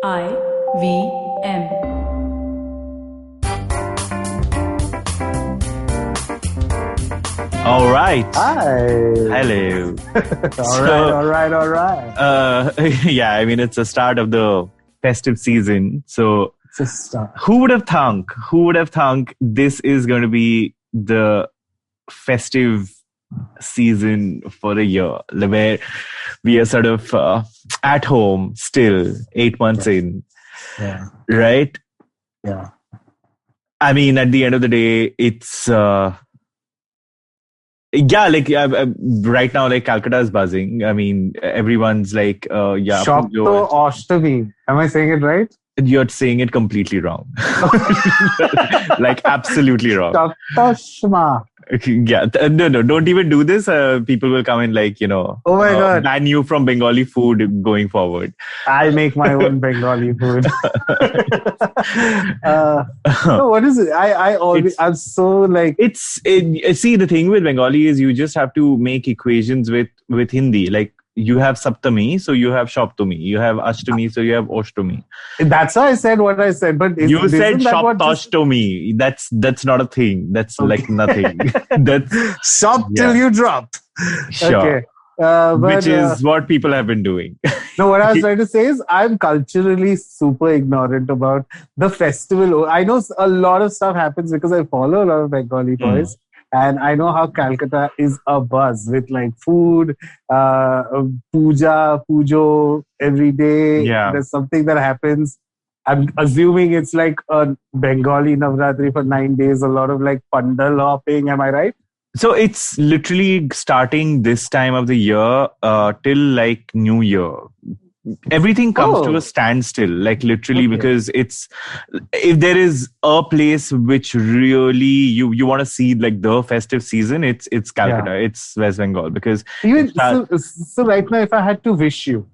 IVM. All right. Hi. Hello. All right. Yeah, I mean, it's the start of the festive season. So It's a start. who would have thunk this is going to be the festive season for a year where we are sort of at home still 8 months in, Yeah. right? Yeah. I mean, at the end of the day, it's right now, like Calcutta is buzzing. I mean, everyone's like, Shopto Ashtami. Am I saying it right? You're saying it completely wrong. Like, absolutely wrong. Shoptoshma. Yeah, no, don't even do this. People will come and Oh my God. ban you from Bengali food going forward. I make my own Bengali food. No, what is it? I'm so like... See, the thing with Bengali is you just have to make equations with Hindi. Like, you have Saptami, so you have Shoptami. You have Ashtami, so you have Oshtami. That's why I said what I said. But You said isn't that what Shoptoshtomi. That's not a thing. That's like nothing. That's Shop till you drop. sure. Okay. But, Which is what people have been doing. No, what I was trying to say is I'm culturally super ignorant about the festival. I know a lot of stuff happens because I follow a lot of Bengali boys. And I know how Calcutta is a buzz with like food, pujo every day. Yeah. There's something that happens. I'm assuming it's like a Bengali Navratri for 9 days, a lot of like pandal hopping. Am I right? So it's literally starting this time of the year till like New Year. Everything comes to a standstill, like literally, because if there is a place which really you want to see like the festive season, it's Calcutta, it's West Bengal, because even so right now, if I had to wish you,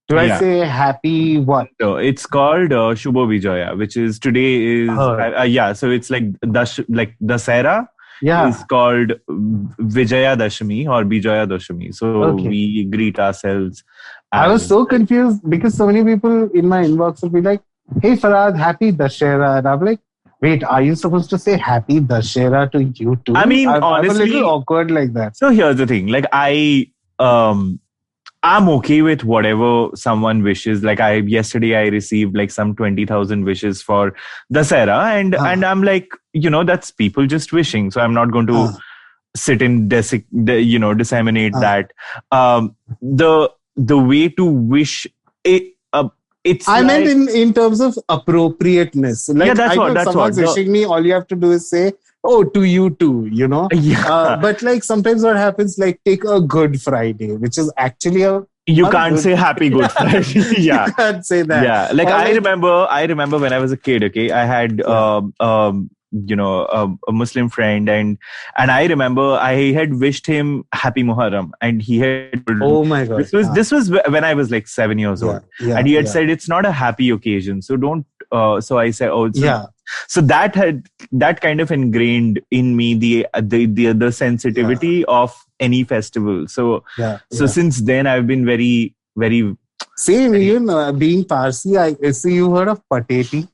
do I say happy what? No, it's called Shubho Vijaya, which is today is so it's like Dasera. Yeah, is called Vijaya Dashami or Bijaya Dashami. So we greet ourselves. I was so confused because so many people in my inbox will be like, "Hey Farhad, happy Dashera," and I'm like, "Wait, are you supposed to say happy Dashera to you too?" I mean, honestly, I'm a little awkward like that. So here's the thing: like I'm okay with whatever someone wishes. Like yesterday I received like some 20,000 wishes for Dasera, and I'm like, that's people just wishing. So I'm not going to sit and disseminate that. The way to wish it. I meant in terms of appropriateness. Like, that's if someone's wishing me, all you have to do is say, "Oh, to you too," But like sometimes what happens, like take a Good Friday, which is actually you can't say Happy Good Friday. Yeah, you can't say that. Yeah, like I remember when I was a kid. Okay, I had a Muslim friend, and I remember I had wished him Happy Muharram, and he had. Oh my God! This was when I was like 7 years old, and he had said it's not a happy occasion, so don't. So I said, So that kind of ingrained in me the sensitivity of any festival. So since then I've been very, very same. Even being Parsi, I see you heard of pateti.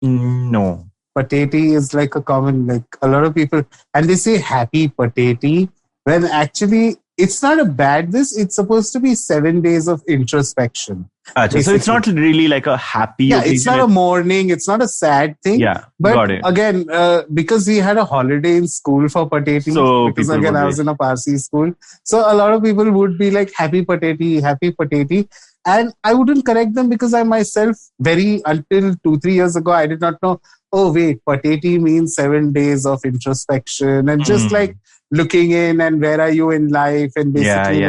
No. Pateti is like a common, like a lot of people, and they say happy pateti when actually it's not a bad this. It's supposed to be 7 days of introspection. So it's not really like a happy. Yeah, it's not a mourning. It's not a sad thing. Yeah, but got it. Again, because we had a holiday in school for pateti, because again I was in a Parsi school, so a lot of people would be like happy pateti. And I wouldn't correct them because I myself, until 2-3 years ago, I did not know, oh wait, pateti means 7 days of introspection and just like looking in and where are you in life and basically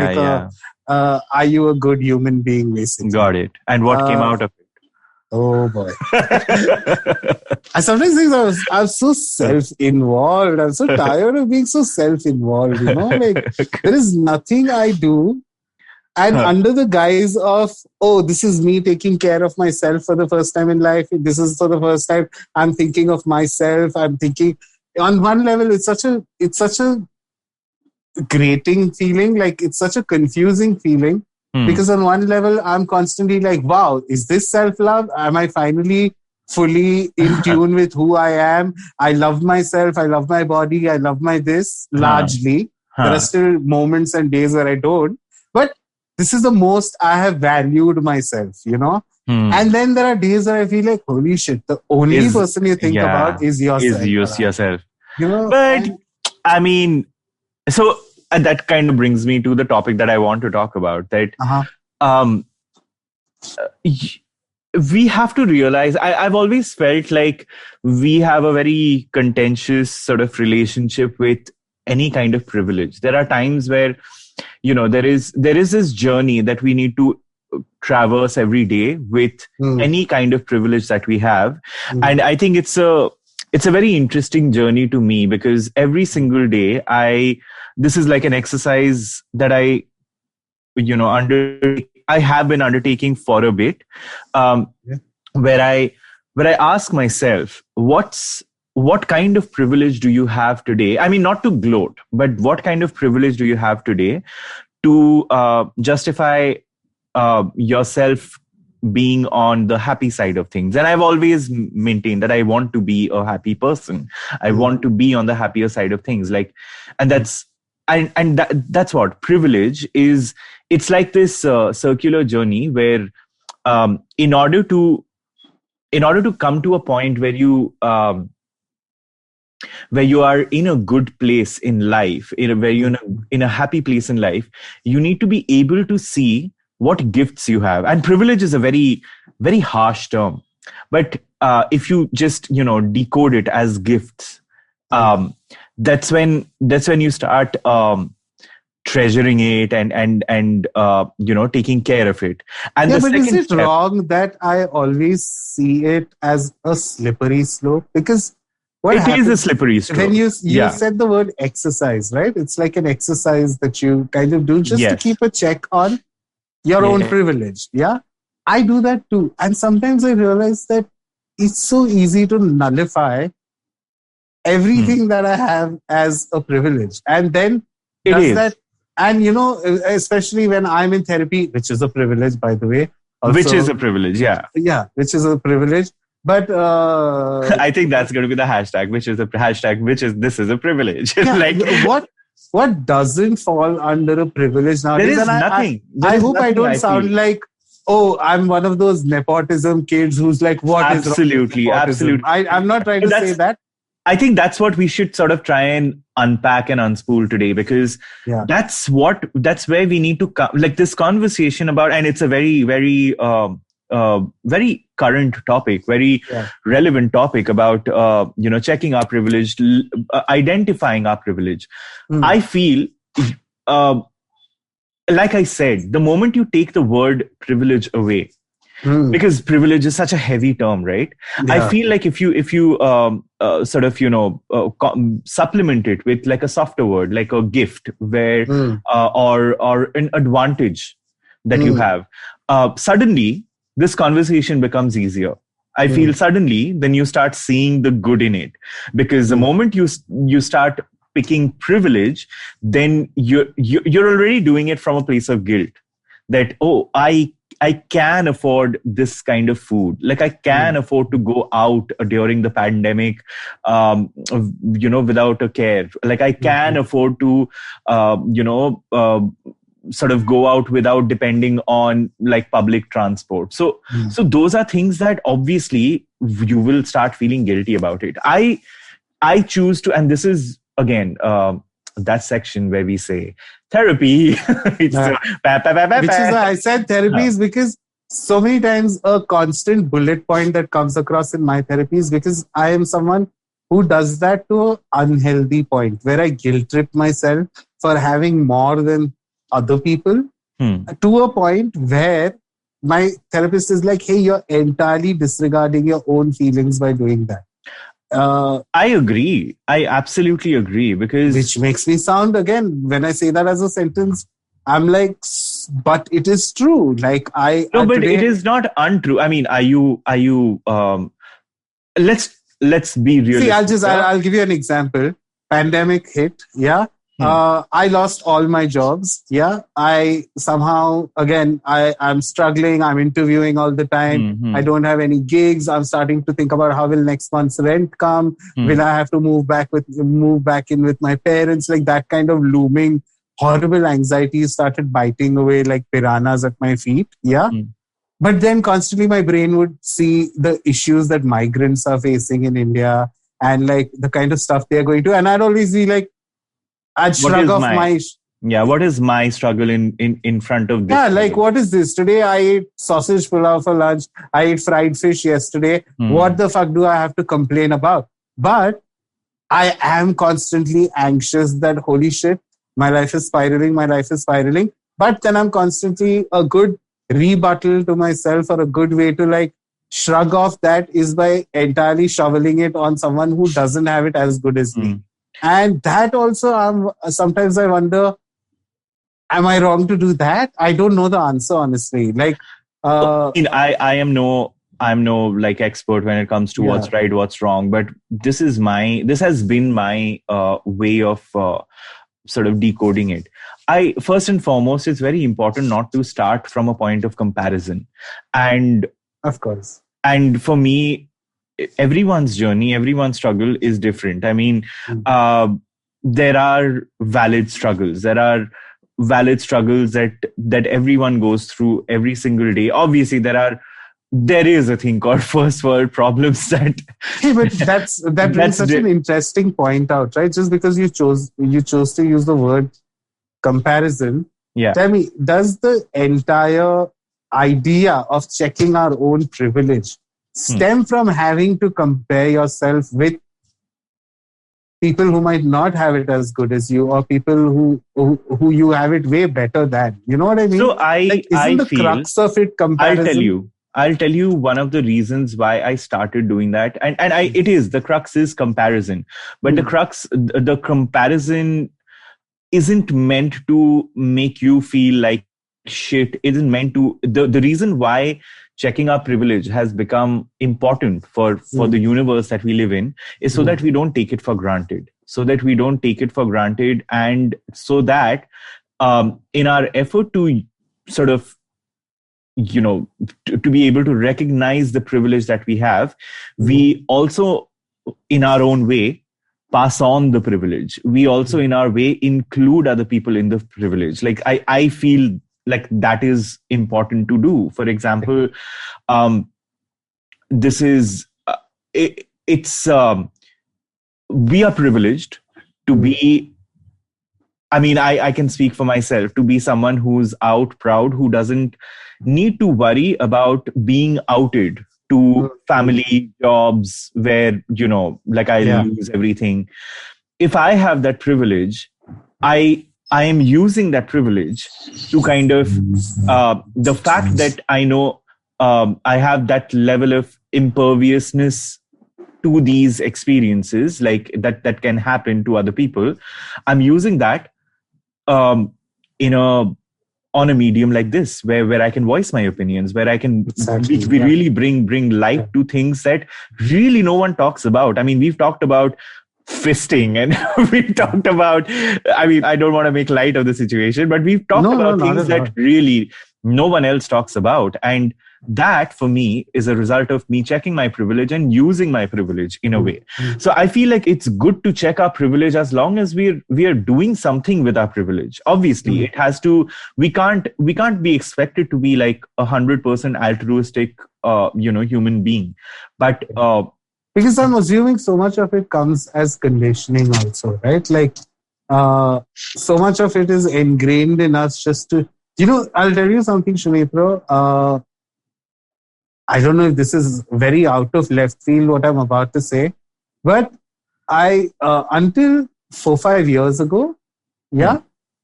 are you a good human being basically. Got it. And what came out of it? Oh boy. I sometimes think I'm so self-involved. I'm so tired of being so self-involved, like there is nothing I do. And under the guise of, this is me taking care of myself for the first time in life. This is for the first time I'm thinking of myself. I'm thinking on one level, it's such a grating feeling. Like it's such a confusing feeling Because on one level, I'm constantly like, wow, is this self-love? Am I finally fully in tune with who I am? I love myself. I love my body. I love my this largely. There are still moments and days where I don't. But this is the most I have valued myself, you know? And then there are days where I feel like, holy shit, the only person you think about is yourself. Is yourself. You know? But I mean, so that kind of brings me to the topic that I want to talk about. That we have to realize, I've always felt like we have a very contentious sort of relationship with any kind of privilege. There are times where, you know, there is this journey that we need to traverse every day with any kind of privilege that we have. And I think it's a very interesting journey to me, because every single day this is like an exercise that I have been undertaking for a bit, where I ask myself, what kind of privilege do you have today? I mean, not to gloat, but what kind of privilege do you have today to justify yourself being on the happy side of things? And I've always maintained that I want to be a happy person. I want to be on the happier side of things. That's what privilege is. It's like this circular journey where in order to come to a point where you are in a good place in life, where you're in a happy place in life, you need to be able to see what gifts you have. And privilege is a very, very harsh term. But if you just, decode it as gifts, that's when you start treasuring it and taking care of it. And but is it wrong that I always see it as a slippery slope? Because it is a slippery slope. When you said the word exercise, right? It's like an exercise that you kind of do just to keep a check on your own privilege. Yeah. I do that too. And sometimes I realize that it's so easy to nullify everything that I have as a privilege. And then that. And, especially when I'm in therapy, which is a privilege, by the way. Also, which is a privilege, yeah. Yeah, which is a privilege. But I think that's going to be the hashtag, this is a privilege. Yeah, like what doesn't fall under a privilege nowadays? There is nothing. I hope I don't sound like, I'm one of those nepotism kids who's like, what is absolutely. I'm not trying to say that. I think that's what we should sort of try and unpack and unspool today, because that's where we need to come. Like this conversation about, and it's a very, very, very current topic, very relevant topic about, checking our privilege, identifying our privilege. I feel, like I said, the moment you take the word privilege away, because privilege is such a heavy term, right? Yeah. I feel like if you sort of supplement it with like a softer word, like a gift, where or an advantage that you have, suddenly this conversation becomes easier. I feel suddenly then you start seeing the good in it, because the moment you start picking privilege, then you're already doing it from a place of guilt. That I can afford this kind of food. Like I can afford to go out during the pandemic, without a care. Like I can afford to, sort of go out without depending on like public transport. So those are things that obviously you will start feeling guilty about it. I choose to, and this is again, that section where we say therapy. Which is why I said therapy is because so many times a constant bullet point that comes across in my therapy is because I am someone who does that to an unhealthy point, where I guilt trip myself for having more than other people, to a point where my therapist is like, hey, you're entirely disregarding your own feelings by doing that. I agree. I absolutely agree, because which makes me sound, again, when I say that as a sentence, I'm like, but it is true. Like but it is not untrue. I mean, are you? Let's be realistic. See, I'll give you an example. Pandemic hit. Yeah. I lost all my jobs. Yeah. I somehow, again, I'm struggling. I'm interviewing all the time. I don't have any gigs. I'm starting to think about how will next month's rent come? Will I have to move back in with my parents? Like that kind of looming horrible anxiety started biting away like piranhas at my feet. Yeah. But then constantly my brain would see the issues that migrants are facing in India and like the kind of stuff they're going to. And I'd always be like, I'd shrug off what is my struggle in front of this? Yeah, like what is this? Today I ate sausage pulao for lunch. I ate fried fish yesterday. What the fuck do I have to complain about? But I am constantly anxious that holy shit, my life is spiraling. But then I'm constantly a good rebuttal to myself or a good way to like shrug off that is by entirely shoveling it on someone who doesn't have it as good as me. And that also, sometimes I wonder, am I wrong to do that? I don't know the answer, honestly. Like, I'm no like expert when it comes to what's right, what's wrong. But this has been my way of sort of decoding it. First and foremost, it's very important not to start from a point of comparison. And of course. And for me, everyone's journey, everyone's struggle is different. I mean, there are valid struggles. There are valid struggles that everyone goes through every single day. Obviously, there is a thing called first world problems that. Hey, but that brings such an interesting point out, right? Just because you chose to use the word comparison. Yeah. Tell me, does the entire idea of checking our own privilege stem from having to compare yourself with people who might not have it as good as you, or people who you have it way better than? You know what I mean? So isn't the crux of it comparison? I'll tell you one of the reasons why I started doing that, and the crux is comparison, but the comparison isn't meant to make you feel like shit. Isn't meant to. The reason why checking our privilege has become important for the universe that we live in is so that we don't take it for granted. And so that in our effort to sort of, you know, to be able to recognize the privilege that we have, we also, in our own way, pass on the privilege. We also, in our way, include other people in the privilege. Like I feel like that is important to do. For example, this is we are privileged to be. I mean, I can speak for myself, to be someone who's out proud, who doesn't need to worry about being outed to family, jobs, where, you know, like I lose everything. If I have that privilege, I am using that privilege to kind of, the fact that I know I have that level of imperviousness to these experiences, like that can happen to other people. I'm using that on a medium like this, where I can voice my opinions, where I can really bring light to things that really no one talks about. I mean, we've talked about fisting and we've talked about, I mean, I don't want to make light of the situation, but we've talked about things that really no one else talks about. And that, for me, is a result of me checking my privilege and using my privilege in a way. So I feel like it's good to check our privilege as long as we are doing something with our privilege. Obviously, it has to. We can't be expected to be like 100% altruistic, human being. But because I'm assuming so much of it comes as conditioning, also, right? Like so much of it is ingrained in us just to. I'll tell you something, Sunetro. I don't know if this is very out of left field what I'm about to say, but I until 4-5 years ago,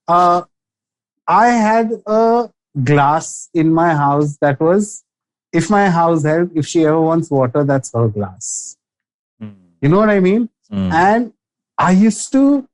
I had a glass in my house that was, if my house help, if she ever wants water, that's her glass. You know what I mean? And I used to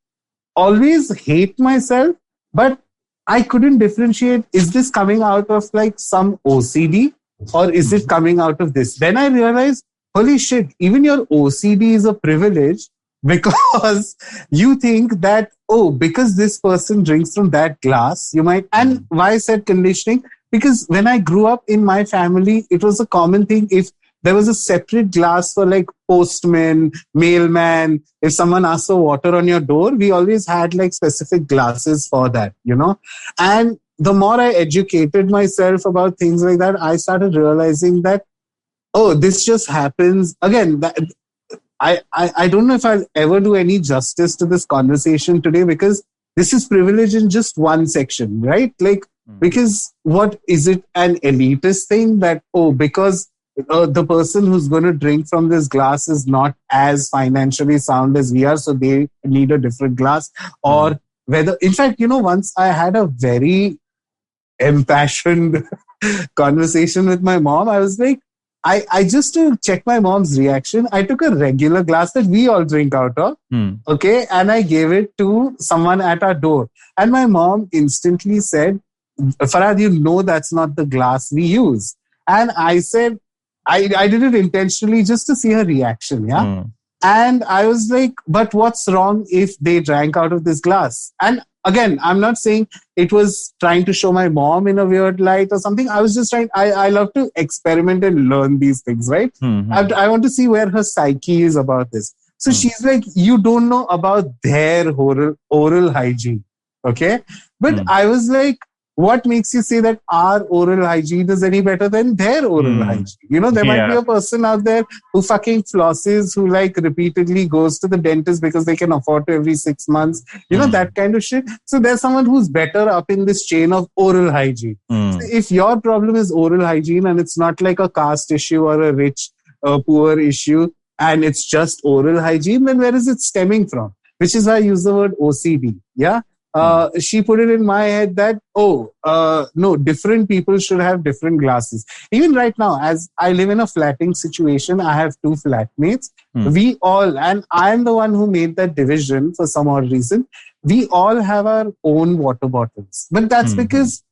always hate myself, but I couldn't differentiate, is this coming out of like some OCD? Or is it coming out of this? Then I realized, holy shit, even your OCD is a privilege, because you think that, oh, because this person drinks from that glass, you might. And why I said conditioning? Because when I grew up in my family, it was a common thing. If there was a separate glass for like postman, mailman, if someone asked for water on your door, we always had like specific glasses for that, you know. And the more I educated myself about things like that, I started realizing that, oh, this just happens. Again, I don't know if I'll ever do any justice to this conversation today, because this is privilege in just one section, right? Like, because what is it, an elitist thing that, oh, because the person who's going to drink from this glass is not as financially sound as we are, so they need a different glass? Or whether, in fact, you know, once I had a very impassioned conversation with my mom. I was like, I just to check my mom's reaction, I took a regular glass that we all drink out of, okay, and I gave it to someone at our door. And my mom instantly said, Farhad, you know that's not the glass we use. And I said, I did it intentionally just to see her reaction, yeah? And I was like, but what's wrong if they drank out of this glass? And again, I'm not saying it was trying to show my mom in a weird light or something. I was just trying, I love to experiment and learn these things, right? I want to see where her psyche is about this. So she's like, you don't know about their oral hygiene, okay? But I was like, what makes you say that our oral hygiene is any better than their oral hygiene? You know, there might be a person out there who fucking flosses, who like repeatedly goes to the dentist because they can afford to every 6 months, you know, that kind of shit. So there's someone who's better up in this chain of oral hygiene. So if your problem is oral hygiene and it's not like a caste issue or a rich, poor issue, and it's just oral hygiene, then where is it stemming from? Which is why I use the word OCD. Yeah. She put it in my head that, no, different people should have different glasses. Even right now, as I live in a flatting situation, I have 2 flatmates. We all, and I'm the one who made that division for some odd reason, we all have our own water bottles. But that's because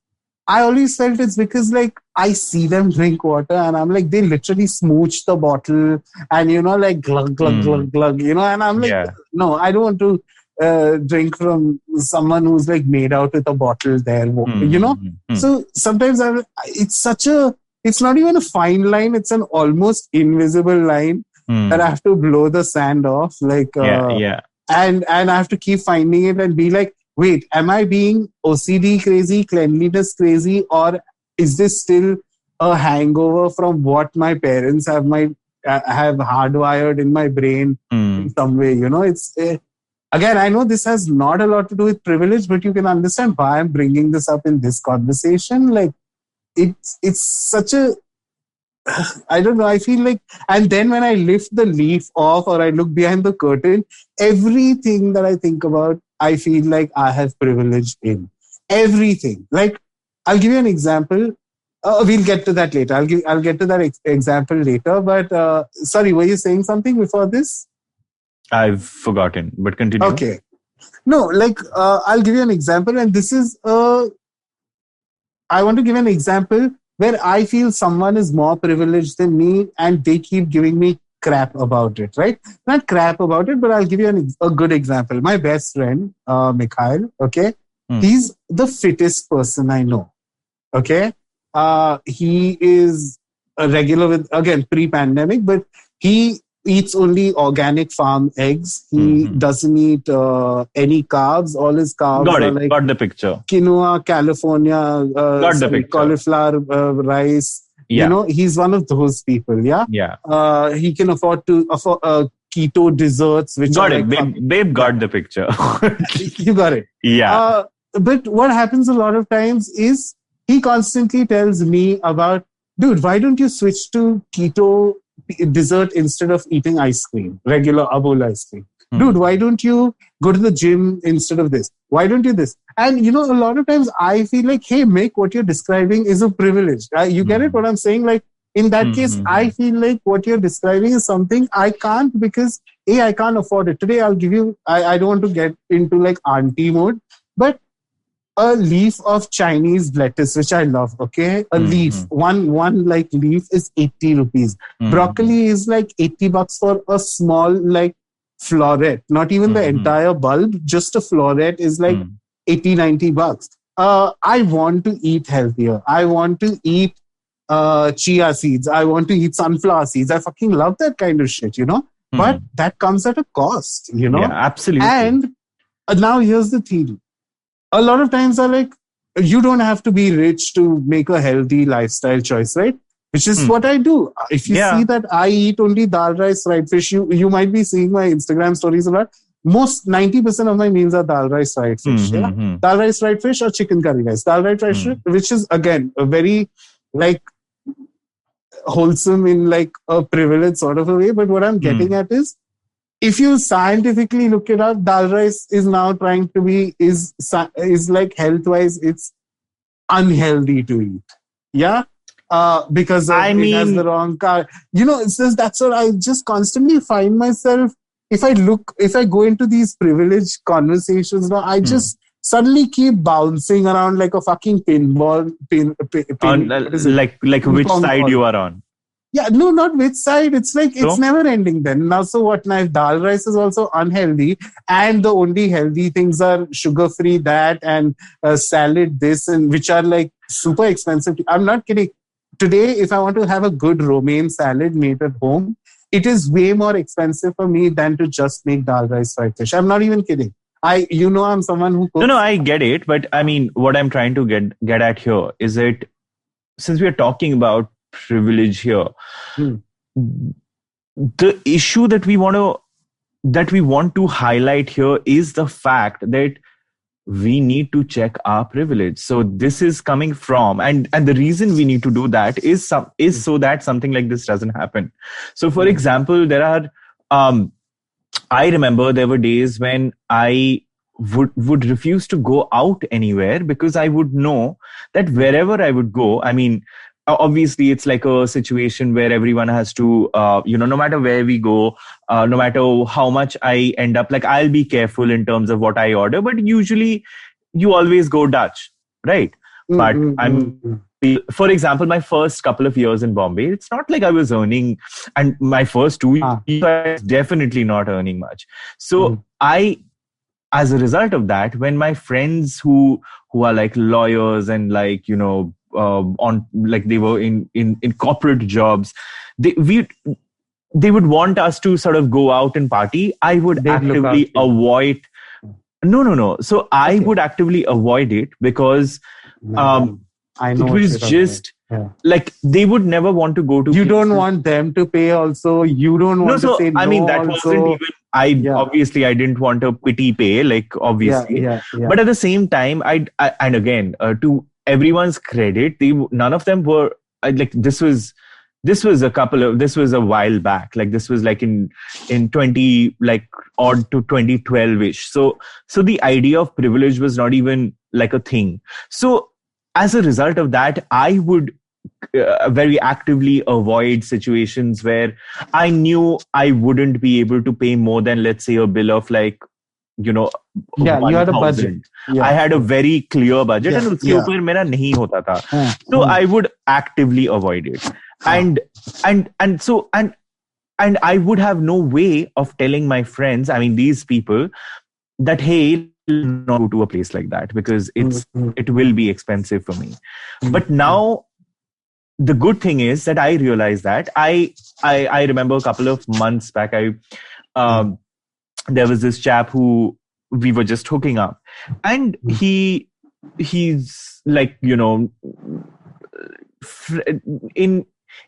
I always felt it's because like I see them drink water and I'm like, they literally smooch the bottle and, you know, like glug, glug, glug, glug, you know, and I'm like, no, I don't want to drink from someone who's like made out with a bottle there, you know? So sometimes it's not even a fine line. It's an almost invisible line that I have to blow the sand off. Like, and I have to keep finding it and be like, wait, am I being OCD crazy, cleanliness crazy, or is this still a hangover from what my parents have hardwired in my brain in some way? You know, it's again, I know this has not a lot to do with privilege, but you can understand why I'm bringing this up in this conversation. Like, it's such a, I don't know, I feel like, and then when I lift the leaf off or I look behind the curtain, everything that I think about, I feel like I have privilege in. Everything. Like, I'll give you an example. We'll get to that later. I'll get to that example later. But sorry, were you saying something before this? I've forgotten, but continue. Okay. No, like, I'll give you an example. And this is, I want to give an example where I feel someone is more privileged than me and they keep giving me crap about it, right? Not crap about it, but I'll give you a good example. My best friend, Mikhail, okay? He's the fittest person I know, okay? He is a regular with, again, pre-pandemic, but he eats only organic farm eggs. He doesn't eat any carbs. All his carbs are like got the picture. Quinoa, California, cauliflower rice. You know, he's one of those people. Yeah. He can afford keto desserts, which got it. Like, babe got the picture. You got it. Yeah. But what happens a lot of times is he constantly tells me about, dude, why don't you switch to keto dessert instead of eating ice cream, regular Abol ice cream? Dude, why don't you go to the gym instead of this? Why don't you this? And, you know, a lot of times I feel like, hey, Mick, what you're describing is a privilege. You get it? What I'm saying? Like, in that case, I feel like what you're describing is something I can't because, A, I can't afford it. Today, I'll give you, I don't want to get into like auntie mode, but a leaf of Chinese lettuce, which I love, okay? A leaf, one like leaf is 80 rupees. Broccoli is like $80 for a small, like floret, not even the entire bulb, just a floret is like 80-90 bucks. I want to eat healthier. I want to eat chia seeds. I want to eat sunflower seeds. I fucking love that kind of shit, But that comes at a cost, Yeah, absolutely. And now here's the thing. A lot of times are like, you don't have to be rich to make a healthy lifestyle choice, right? Which is what I do. If you see that I eat only dal, rice, fried fish, you might be seeing my Instagram stories a lot. Most 90% of my meals are dal, rice, fried fish. Dal, rice, fried fish or chicken curry rice. Dal, rice, fried fish, which is again a very like wholesome in like a privileged sort of a way. But what I'm getting at is, if you scientifically look it up, dal rice is now trying to be is like health wise, it's unhealthy to eat. Yeah. Because it has the wrong car. It's just, that's what I just constantly find myself. If I go into these privileged conversations now, I just suddenly keep bouncing around like a fucking pinball. Like which side you are on? Yeah, no, not which side. It's like, it's never ending then. Now, so what now? If dal rice is also unhealthy and the only healthy things are sugar-free that and salad this, and which are like super expensive. I'm not kidding. Today, if I want to have a good romaine salad made at home, it is way more expensive for me than to just make dal rice fried fish. I'm not even kidding. I'm someone who cooks. No, I get it. But I mean, what I'm trying to get at here is that since we are talking about privilege here, the issue that we want to highlight here is the fact that we need to check our privilege. So this is coming from, and the reason we need to do that is so that something like this doesn't happen. So for example, there are I remember there were days when I would refuse to go out anywhere because I would know that wherever I would go, I mean, obviously it's like a situation where everyone has to, no matter where we go, no matter how much I end up, like I'll be careful in terms of what I order, but usually you always go Dutch, right? But for example, my first couple of years in Bombay, it's not like I was earning, and my first 2 years, I was definitely not earning much. So as a result of that, when my friends who are like lawyers and like, on like they were in corporate jobs, they would want us to sort of go out and party. I would actively avoid. No. So I would actively avoid it because I know it was just like they would never want to go to. You don't want them to pay also. You don't want to say no. I mean, that wasn't even. Obviously I didn't want a pity pay, like obviously. But at the same time, I and again to everyone's credit, none of them were like this was a while back, like this was like in 20 like odd to 2012ish. So the idea of privilege was not even like a thing. So as a result of that, I would very actively avoid situations where I knew I wouldn't be able to pay more than, let's say, a bill of like, you had a budget. I had a very clear budget, and uske upar mera nahi hota tha. So I would actively avoid it. And I would have no way of telling my friends, I mean these people, that hey, not go to a place like that because it will be expensive for me. But now the good thing is that I realized that I remember a couple of months back, there was this chap who we were just hooking up, and he's like, in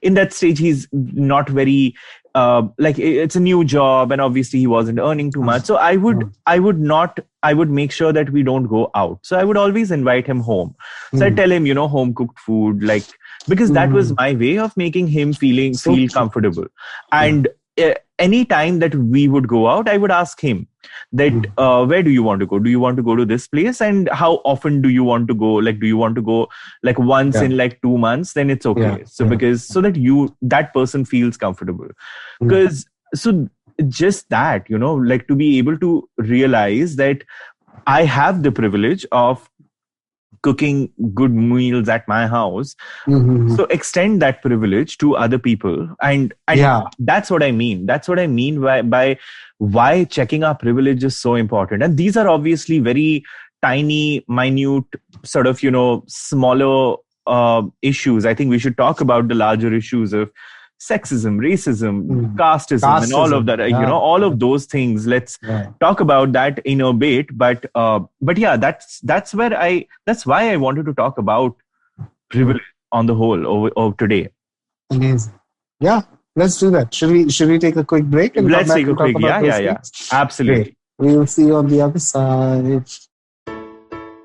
that stage, he's not very like it's a new job, and obviously he wasn't earning too much. So I would make sure that we don't go out. So I would always invite him home. So I tell him, home cooked food, like, because that was my way of making him feel comfortable. And any time that we would go out, I would ask him that where do you want to go? Do you want to go to this place? And how often do you want to go? Like, do you want to go like once in like 2 months? Then it's okay. So because so that that person feels comfortable. Because so just that, like to be able to realize that I have the privilege of cooking good meals at my house. So extend that privilege to other people. And that's what I mean. That's what I mean by why checking our privilege is so important. And these are obviously very tiny, minute, sort of, smaller issues. I think we should talk about the larger issues of sexism, racism, casteism, and all of that. All of those things. Let's talk about that in a bit. But yeah, that's why I wanted to talk about privilege on the whole over today. Amazing. Yeah, let's do that. Should we take a quick break and let's take a quick absolutely. Great. We will see you on the other side.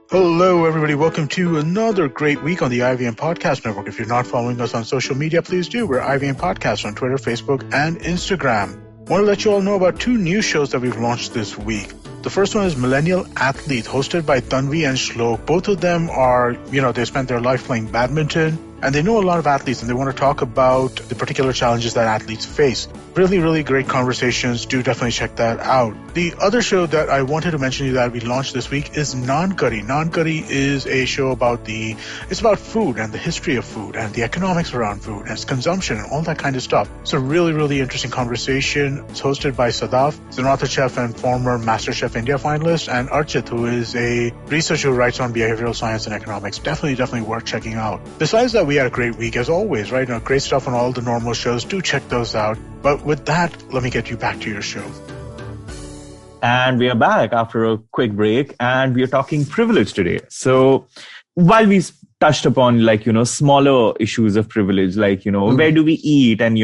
Hello, everybody. Welcome to another great week on the IVM Podcast Network. If you're not following us on social media, please do. We're IVM Podcast on Twitter, Facebook, and Instagram. I want to let you all know about 2 new shows that we've launched this week. The first one is Millennial Athlete, hosted by Tanvi and Shlok. Both of them are, they spent their life playing badminton, and they know a lot of athletes, and they want to talk about the particular challenges that athletes face. Really, really great conversations. Do definitely check that out. The other show that I wanted to mention to you that we launched this week is Non-Curry. Non-Curry is a show about it's about food and the history of food and the economics around food and its consumption and all that kind of stuff. It's a really, really interesting conversation. It's hosted by Sadaf, Sunetro chef and former MasterChef India finalist, and Archit, who is a researcher who writes on behavioral science and economics. Definitely worth checking out. Besides that, we had a great week as always, right? Great stuff on all the normal shows. Do check those out. But with that, let me get you back to your show. And we are back after a quick break, and we are talking privilege today. So while we touched upon smaller issues of privilege, where do we eat and,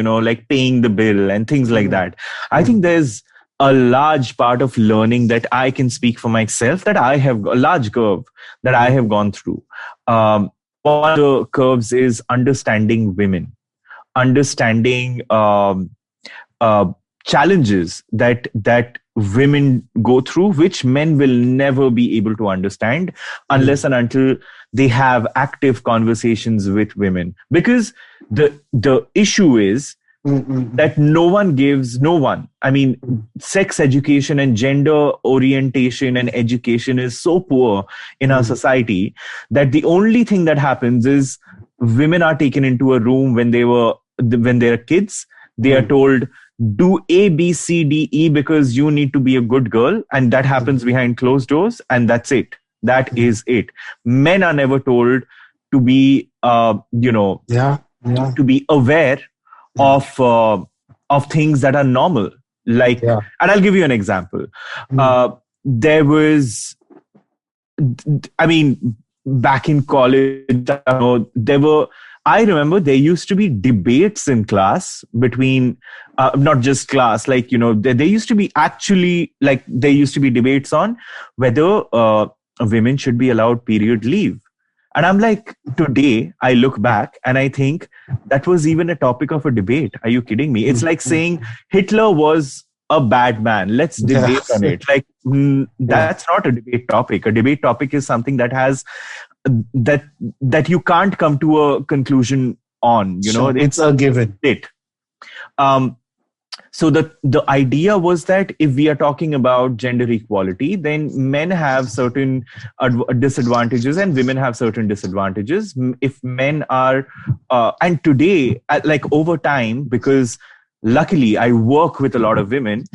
paying the bill and things like that, I think there's a large part of learning that I can speak for myself, that I have a large curve that I have gone through. One of the curves is understanding women, understanding challenges that women go through, which men will never be able to understand unless and until they have active conversations with women. Because the issue is that no one. I mean, sex education and gender orientation and education is so poor in our society that the only thing that happens is women are taken into a room when they're kids. They are told, do A, B, C, D, E because you need to be a good girl. And that happens behind closed doors. And that's it. That is it. Men are never told to be, to be aware of things that are normal. And I'll give you an example. There was, back in college, I remember there used to be debates in class between, not just class, there used to be debates on whether women should be allowed period leave. And I'm like, today I look back and I think that was even a topic of a debate. Are you kidding me? It's like saying Hitler was a bad man. Let's debate on it. That's not a debate topic. A debate topic is something that has that you can't come to a conclusion on. It's a given. So the idea was that if we are talking about gender equality, then men have certain disadvantages and women have certain disadvantages. If men are, and today, over time, because luckily I work with a lot of women,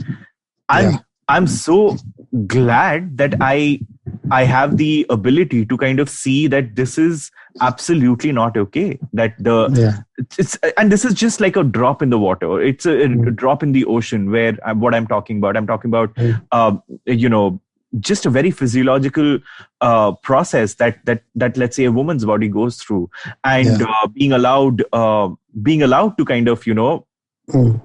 I'm so glad that I have the ability to kind of see that this is absolutely not okay. That and this is just like a drop in the water. It's a drop in the ocean where what I'm talking about. I'm talking about, just a very physiological process that let's say a woman's body goes through, and being allowed to kind of,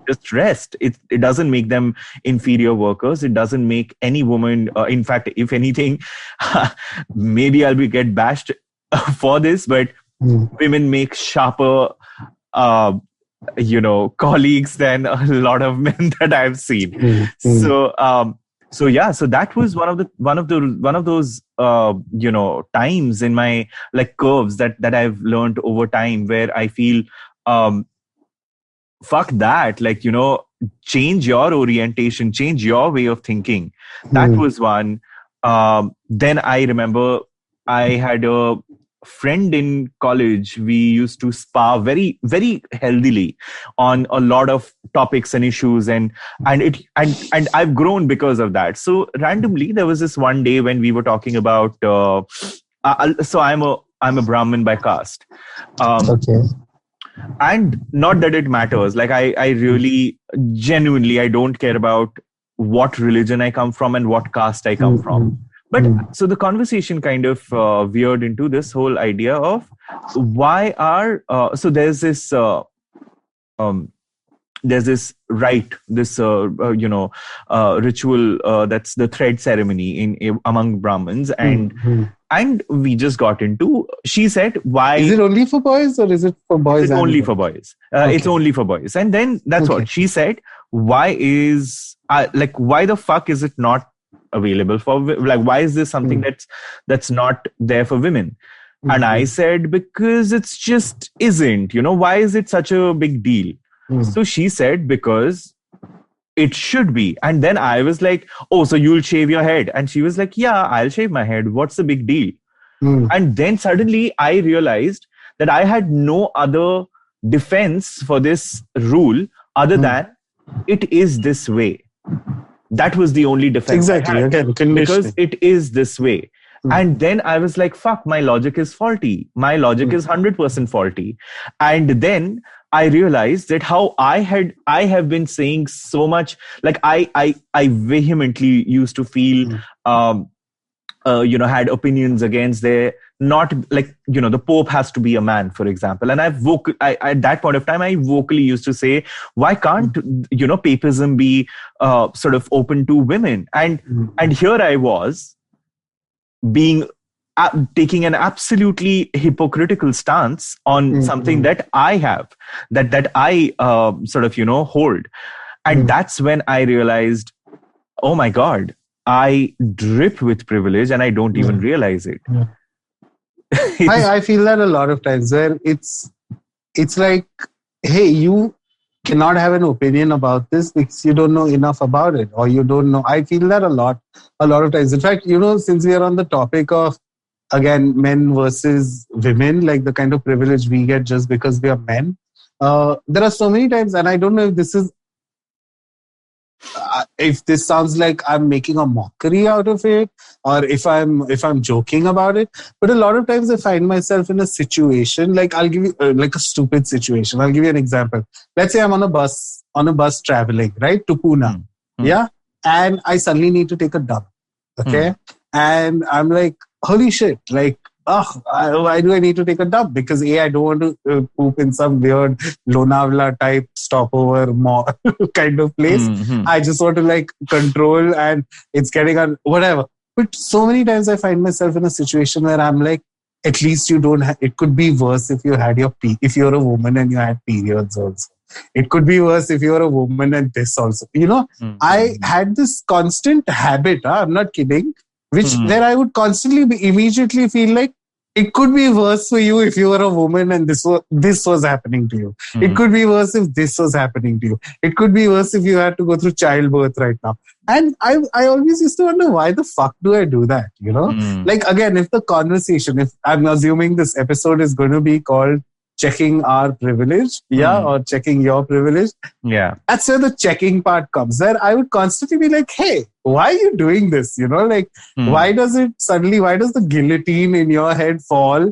just rest. It doesn't make them inferior workers. It doesn't make any woman, in fact, if anything, maybe I'll get bashed for this, but women make sharper, colleagues than a lot of men that I've seen. So that was one of those times in my curves that I've learned over time, where I feel, fuck that, change your orientation, change your way of thinking. That was one. Then I remember I had a friend in college. We used to spar very, very healthily on a lot of topics and issues, and I've grown because of that. So randomly, there was this one day when we were talking about. So I'm a Brahmin by caste. Okay. And not that it matters. Like I really genuinely, I don't care about what religion I come from and what caste I come from. But so the conversation kind of veered into this whole idea of why are so there's this rite, this ritual, that's the thread ceremony in among Brahmins, and we just got into. She said, "Why is it only for boys, or is it for boys?" It's only for boys. Okay. It's only for boys, and then that's what she said. Why the fuck is it not available for, like, why is this something that's not there for women? And I said, because it's just isn't. Why is it such a big deal? So she said, because it should be. And then I was like, oh, so you'll shave your head? And she was like, yeah, I'll shave my head. What's the big deal? And then suddenly I realized that I had no other defense for this rule other than it is this way. That was the only defense. Exactly. Okay, because it is this way. And then I was like, fuck, my logic is faulty. My logic is 100% faulty. And then I realized that how I have been saying so much, like I vehemently used to feel, had opinions against their, not like, the Pope has to be a man, for example. And at that point of time, I vocally used to say, why can't, papism be sort of open to women? And here I was taking an absolutely hypocritical stance on something that I have, that I hold. And that's when I realized, oh my God, I drip with privilege and I don't even realize it. I feel that a lot of times, where it's like, hey, you cannot have an opinion about this because you don't know enough about it, or you don't know. I feel that a lot of times. In fact, since we are on the topic of, again, men versus women, like the kind of privilege we get just because we are men, there are so many times, and I don't know if this is, if this sounds like I'm making a mockery out of it, or if I'm joking about it, but a lot of times I find myself in a situation, like I'll give you like a stupid situation. I'll give you an example. Let's say I'm on a bus traveling, right, to Pune, yeah, and I suddenly need to take a dump, okay, and I'm like, holy shit, like, why do I need to take a dump? Because I don't want to poop in some weird Lonavala type stopover mall kind of place. I just want to like control, and it's getting on whatever. But so many times I find myself in a situation where I'm like, at least you don't it could be worse if you had if you're a woman and you had periods also. It could be worse if you're a woman and this also. I had this constant habit, I'm not kidding, where I would constantly immediately feel like it could be worse for you if you were a woman and this was happening to you. It could be worse if this was happening to you. It could be worse if you had to go through childbirth right now. And I always used to wonder, why the fuck do I do that? Like, again, if I'm assuming this episode is going to be called Checking Our Privilege, or Checking Your Privilege. Yeah. That's where the checking part comes. Where I would constantly be like, hey, why are you doing this? Why does the guillotine in your head fall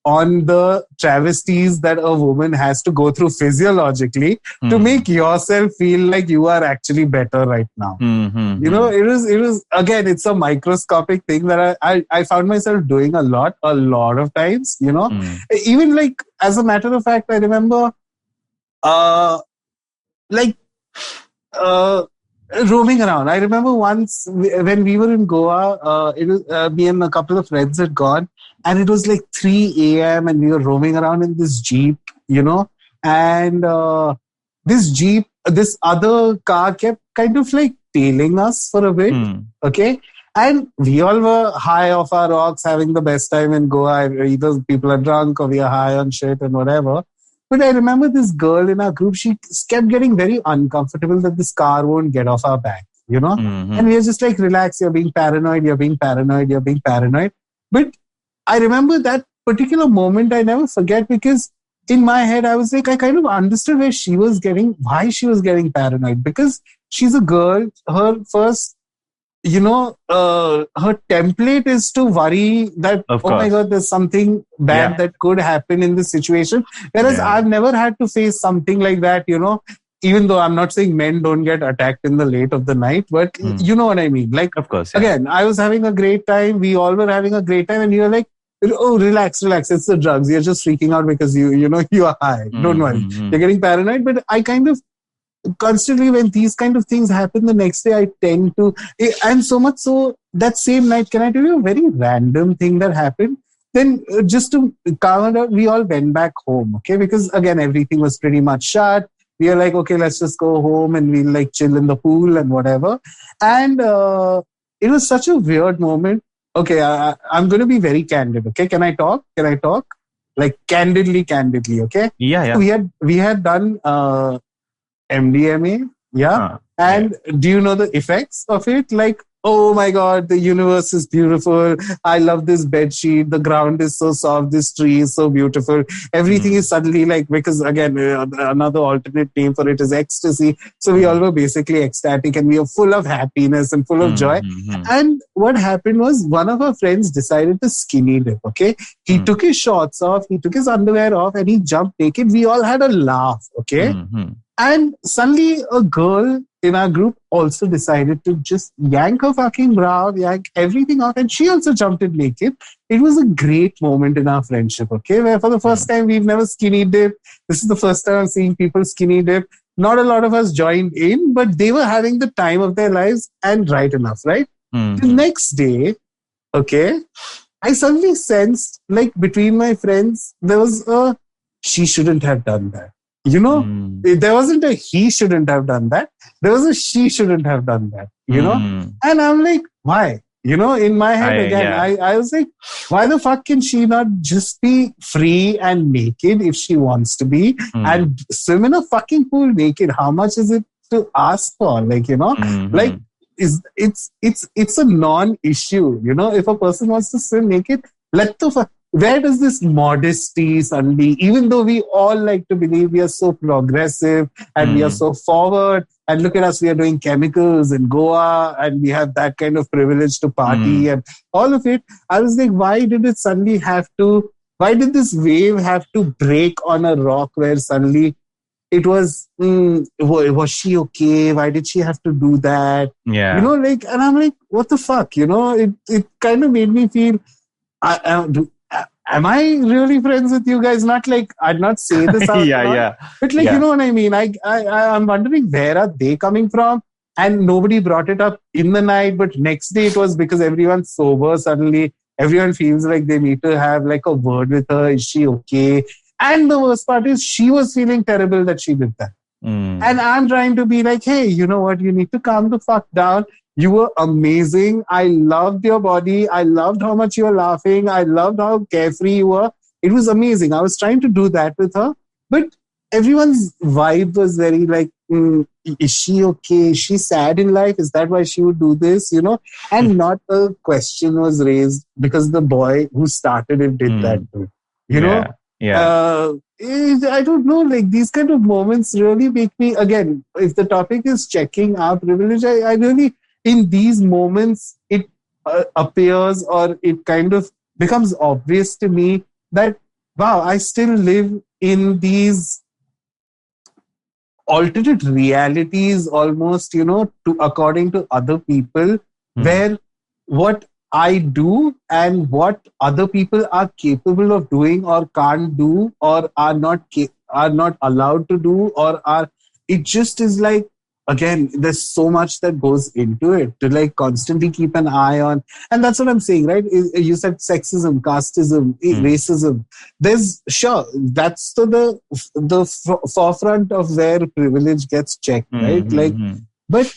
on the travesties that a woman has to go through physiologically to make yourself feel like you are actually better right now? It was again, it's a microscopic thing that I found myself doing a lot of times, even like, as a matter of fact, I remember roaming around. I remember once when we were in Goa, it was me and a couple of friends had gone, and it was like 3 a.m. and we were roaming around in this Jeep, and this other car kept kind of like tailing us for a bit, okay? And we all were high off our rocks, having the best time in Goa. Either people are drunk or we are high on shit and whatever. But I remember this girl in our group, she kept getting very uncomfortable that this car won't get off our back, And we were just like, relax, you're being paranoid. But I remember that particular moment. I never forget, because in my head, I was like, I kind of understood why she was getting paranoid, because she's a girl. Her first, her template is to worry that, Of oh my course. God, there's something bad that could happen in this situation. Whereas I've never had to face something like that, even though I'm not saying men don't get attacked in the late of the night, but you know what I mean? Like, of course, again, I was having a great time. We all were having a great time. And you're like, oh, relax. It's the drugs. You're just freaking out because you are high. Don't worry. You're getting paranoid. But I kind of constantly, when these kind of things happen the next day, I tend to, and so much so that same night, can I tell you a very random thing that happened? Then just to calm it down, we all went back home, okay? Because again, everything was pretty much shut. We are like, okay, let's just go home and we'll like chill in the pool and whatever. And it was such a weird moment. Okay, I'm going to be very candid, okay? Can I talk? Like candidly, okay? Yeah. So we had done MDMA, yeah. And do you know the effects of it? Like, oh my God, the universe is beautiful. I love this bed sheet. The ground is so soft. This tree is so beautiful. Everything is suddenly like, because again, another alternate name for it is ecstasy. So we all were basically ecstatic and we were full of happiness and full of joy. And what happened was, one of our friends decided to skinny dip, okay? He took his shorts off, he took his underwear off, and he jumped naked. We all had a laugh, okay? And suddenly a girl in our group also decided to just yank her fucking bra, yank everything off, and she also jumped in naked. It was a great moment in our friendship, okay? Where for the first time, we've never skinny dipped. This is the first time I'm seeing people skinny dip. Not a lot of us joined in, but they were having the time of their lives, and right enough, right? The next day, okay, I suddenly sensed, like, between my friends, there was a, she shouldn't have done that. There wasn't a he shouldn't have done that. There was a she shouldn't have done that, And I'm like, why? In my head I was like, why the fuck can she not just be free and naked if she wants to be and swim in a fucking pool naked? How much is it to ask for? Like, like, it's a non-issue. If a person wants to swim naked, where does this modesty suddenly, even though we all like to believe we are so progressive and we are so forward, and look at us, we are doing chemicals in Goa and we have that kind of privilege to party and all of it. I was like, why did this wave have to break on a rock where suddenly it was, was she okay? Why did she have to do that? Yeah. And I'm like, what the fuck? It kind of made me feel, am I really friends with you guys? Not like, I'd not say this out loud, but like, you know what I mean? I'm wondering, where are they coming from? And nobody brought it up in the night, but next day it was because everyone's sober. Suddenly everyone feels like they need to have like a word with her. Is she okay? And the worst part is, she was feeling terrible that she did that. And I'm trying to be like, hey, you know what? You need to calm the fuck down. You were amazing. I loved your body. I loved how much you were laughing. I loved how carefree you were. It was amazing. I was trying to do that with her. But everyone's vibe was very like, is she okay? Is she sad in life? Is that why she would do this? And not a question was raised because the boy who started it did that too. I don't know, like these kind of moments really make me, again, if the topic is checking our privilege, I really, in these moments, it appears, or it kind of becomes obvious to me that, wow, I still live in these alternate realities almost, according to other people, where what I do and what other people are capable of doing or can't do or are not allowed to do, it just is like, again, there's so much that goes into it to like constantly keep an eye on. And that's what I'm saying, right? You said sexism, casteism, racism. That's the forefront of where privilege gets checked, right? But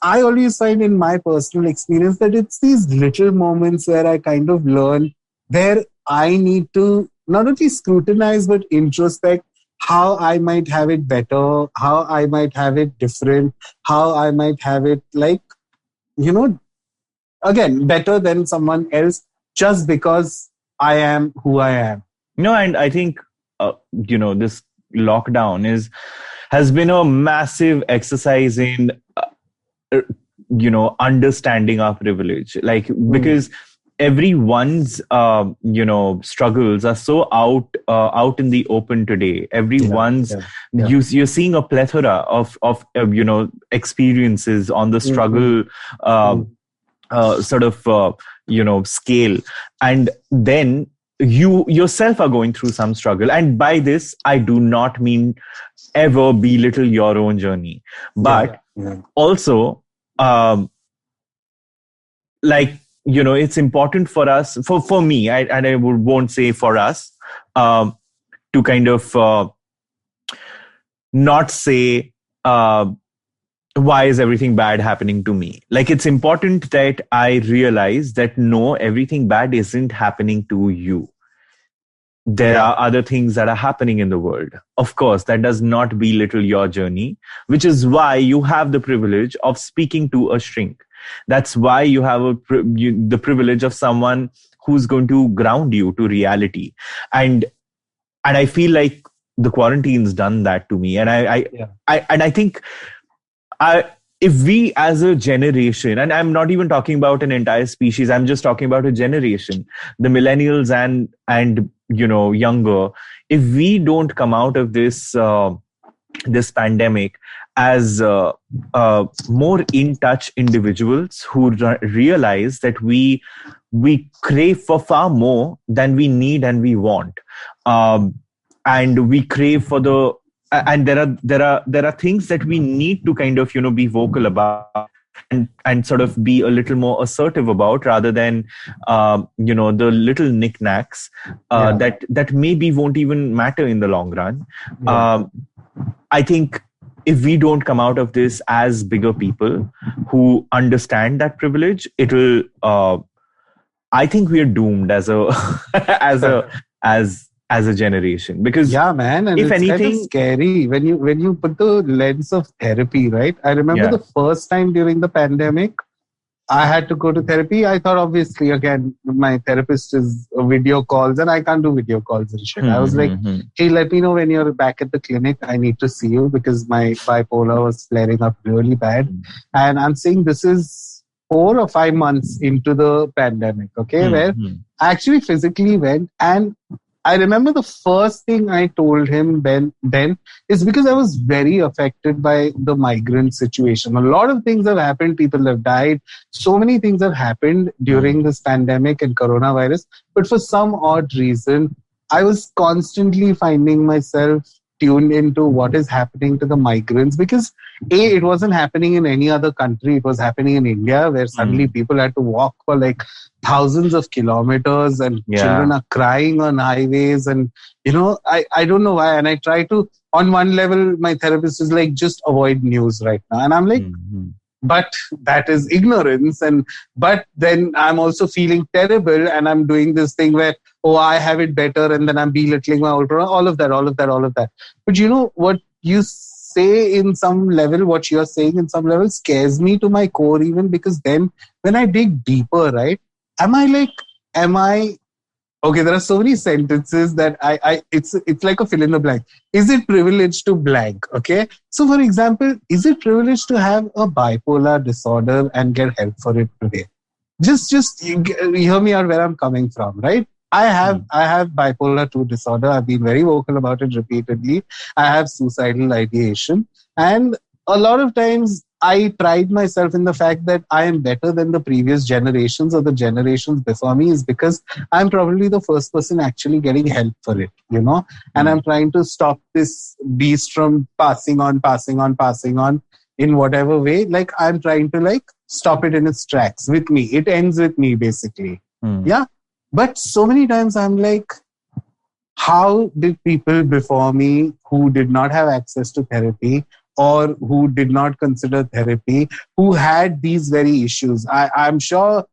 I always find in my personal experience that it's these little moments where I kind of learn, where I need to not only scrutinize but introspect how I might have it better, how I might have it different, how I might have it like, again, better than someone else, just because I am who I am. And I think, this lockdown has been a massive exercise in, understanding our privilege. Like, because everyone's, struggles are so out in the open today. Everyone's, you're seeing a plethora of experiences on the struggle, scale. And then you yourself are going through some struggle. And by this, I do not mean ever belittle your own journey, but also, it's important for us, for me, and I won't say for us, to kind of not say, why is everything bad happening to me? Like, it's important that I realize that no, everything bad isn't happening to you. There are other things that are happening in the world. Of course, that does not belittle your journey, which is why you have the privilege of speaking to a shrink. That's why you have the privilege of someone who's going to ground you to reality. And I feel like the quarantine's done that to me. And I think if we as a generation, and I'm not even talking about an entire species, I'm just talking about a generation, the millennials and younger, if we don't come out of this pandemic as more in touch individuals who realize that we crave for far more than we need and we want, and we crave for the, and there are things that we need to kind of be vocal about and sort of be a little more assertive about, rather than the little knickknacks that maybe won't even matter in the long run. I think if we don't come out of this as bigger people who understand that privilege, it'll I think we are doomed as a as a generation, because man, and if it's anything, kind of scary when you put the lens of therapy, right? I remember the first time during the pandemic, I had to go to therapy. I thought, obviously, again, my therapist is video calls and I can't do video calls and shit. I was like, hey, let me know when you're back at the clinic. I need to see you because my bipolar was flaring up really bad. And I'm saying this is 4 or 5 months into the pandemic, okay, where I actually physically went, and I remember the first thing I told him then is because I was very affected by the migrant situation. A lot of things have happened. People have died. So many things have happened during this pandemic and coronavirus. But for some odd reason, I was constantly finding myself tuned into what is happening to the migrants, because it wasn't happening in any other country. It was happening in India, where suddenly people had to walk for like thousands of kilometers, and children are crying on highways. And I don't know why. And I try to, on one level, my therapist is like, just avoid news right now, and I'm like, but that is ignorance. But then I'm also feeling terrible, and I'm doing this thing where, I have it better, and then I'm belittling my older, all of that. But what you say in some level, what you're saying in some level scares me to my core, even because then when I dig deeper, right, am I okay, there are so many sentences that it's like a fill in the blank. Is it privileged to blank? Okay. So for example, is it privileged to have a bipolar disorder and get help for it today? Just you hear me out where I'm coming from, right? I have bipolar 2 disorder. I've been very vocal about it repeatedly. I have suicidal ideation. And a lot of times I pride myself in the fact that I am better than the previous generations or the generations before me, is because I'm probably the first person actually getting help for it, and I'm trying to stop this beast from passing on in whatever way. Like, I'm trying to stop it in its tracks with me. It ends with me, basically. Yeah. But so many times I'm like, how did people before me who did not have access to therapy, or who did not consider therapy, who had these very issues? I'm sure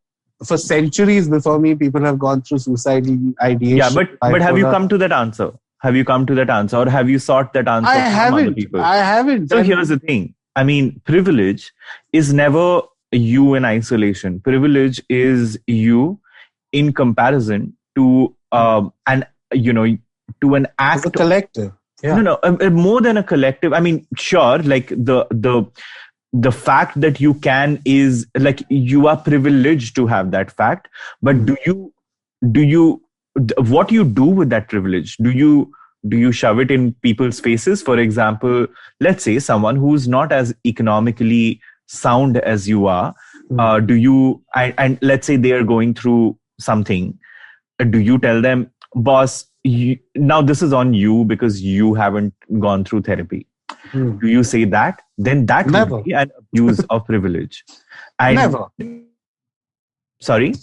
for centuries before me, people have gone through suicidal ideation. Yeah, but have you come to that answer? Have you come to that answer, or have you sought that answer from other people? I haven't. So here's the thing. I mean, privilege is never you in isolation. Privilege is you in comparison to and to an act. As a collective. Yeah. No, more than a collective. I mean, sure, like the fact that you can is like you are privileged to have that fact, but do you what you do with that privilege? Do you shove it in people's faces? For example, let's say someone who's not as economically sound as you are, do you and let's say they are going through something, do you tell them, boss, now this is on you because you haven't gone through therapy? Do you say that? Then that would be an abuse of privilege. Never. Sorry?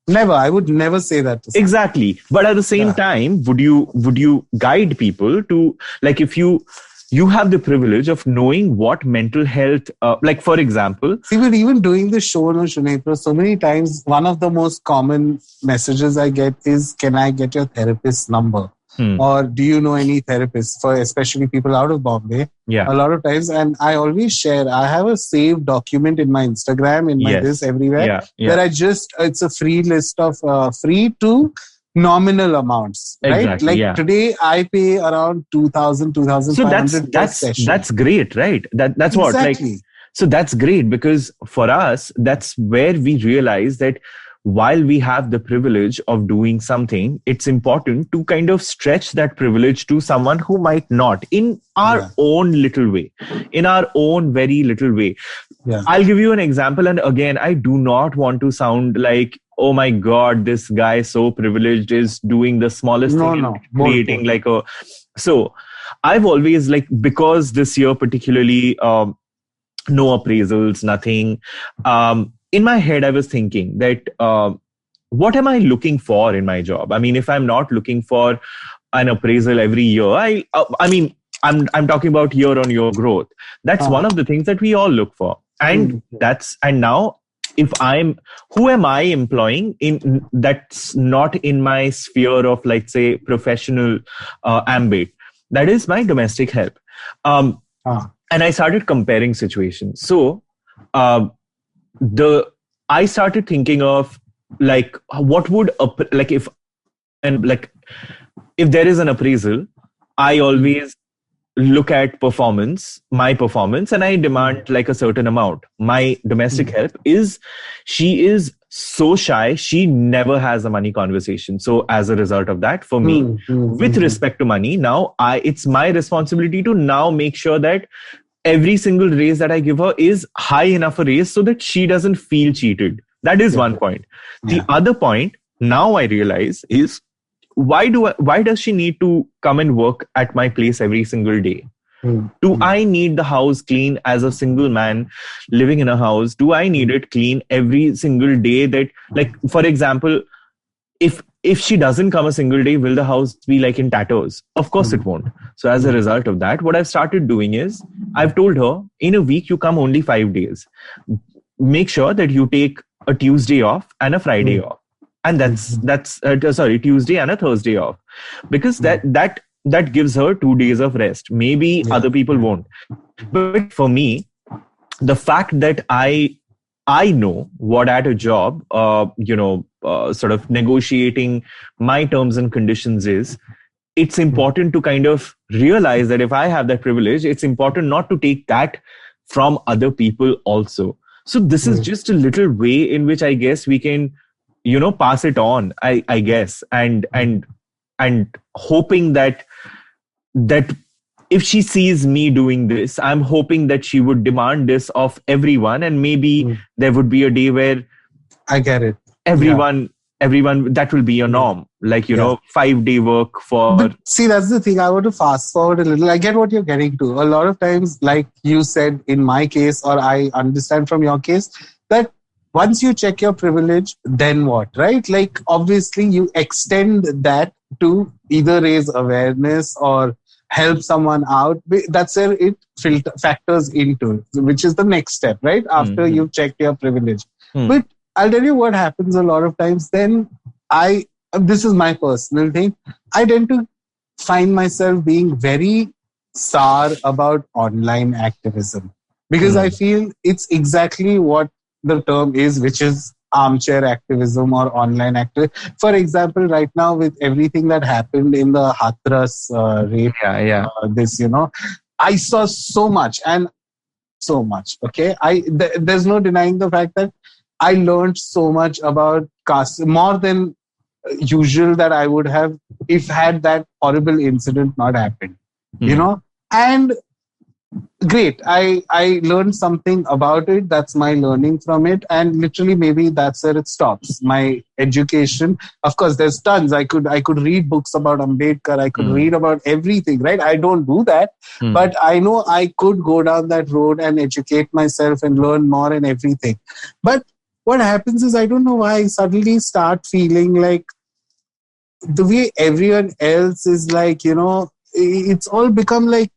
Never. I would never say that. Exactly. But at the same time, would you guide people to, like, if you have the privilege of knowing what mental health, like for example. See, we're even doing the show on Sunetro so many times. One of the most common messages I get is, can I get your therapist's number? Or do you know any therapists, for especially people out of Bombay? Yeah. A lot of times. And I always share, I have a saved document in my Instagram, in my this everywhere, where it's a free list of free to nominal amounts, right? Exactly, like today I pay around 2,000, 2,500 per session. That's great, right? That's what, like, so that's great, because for us, that's where we realize that while we have the privilege of doing something, it's important to kind of stretch that privilege to someone who might not, in our own little way, in our own very little way. I'll give you an example. And again, I do not want to sound like, oh my God, this guy so privileged is doing the smallest thing, creating like a... So I've always, like, because this year particularly, no appraisals, nothing. In my head, I was thinking that what am I looking for in my job? I mean, if I'm not looking for an appraisal every year, I mean, I'm talking about year-on-year growth. That's one of the things that we all look for. And now, who am I employing in that's not in my sphere of, like, say, professional ambit? That is my domestic help. And I started comparing situations. So, I started thinking of, like, what would, like, if there is an appraisal, I always look at my performance, and I demand like a certain amount. My domestic help she is so shy. She never has a money conversation. So as a result of that, for me, with respect to money, now it's my responsibility to now make sure that every single raise that I give her is high enough a raise so that she doesn't feel cheated. That is one point. The other point, now I realize, is why does she need to come and work at my place every single day? Do I need the house clean as a single man living in a house? Do I need it clean every single day? That, like, for example, if she doesn't come a single day, will the house be like in tatters? Of course it won't. So as a result of that, what I've started doing is, I've told her, in a week, you come only 5 days. Make sure that you take a Tuesday off and a Friday off. And that's Tuesday and a Thursday off. Because that gives her 2 days of rest. Maybe other people won't. But for me, the fact that I know what at a job, sort of negotiating my terms and conditions is, it's important to kind of realize that if I have that privilege, it's important not to take that from other people also. So this is just a little way in which I guess we can, pass it on, I guess, and hoping that if she sees me doing this, I'm hoping that she would demand this of everyone, and maybe there would be a day where I get it. Everyone, that will be a norm. Like, 5-day work for... But see, that's the thing. I want to fast forward a little. I get what you're getting to. A lot of times, like you said, in my case, or I understand from your case, that once you check your privilege, then what, right? Like, obviously, you extend that to either raise awareness or help someone out. That's where it factors into, which is the next step, right? After you've checked your privilege. But I'll tell you what happens a lot of times. Then this is my personal thing. I tend to find myself being very sour about online activism, because I feel it's exactly what the term is, which is armchair activism or online activism. For example, right now with everything that happened in the Hathras rape, I saw so much and so much. Okay, there's no denying the fact that I learned so much about caste, more than usual that I would have if had that horrible incident not happened. And great, I learned something about it. That's my learning from it, and literally maybe that's where it stops. My education, of course, there's tons. I could read books about Ambedkar. I could read about everything, right? I don't do that, but I know I could go down that road and educate myself and learn more and everything. But what happens is, I don't know why I suddenly start feeling like the way everyone else is like, it's all become like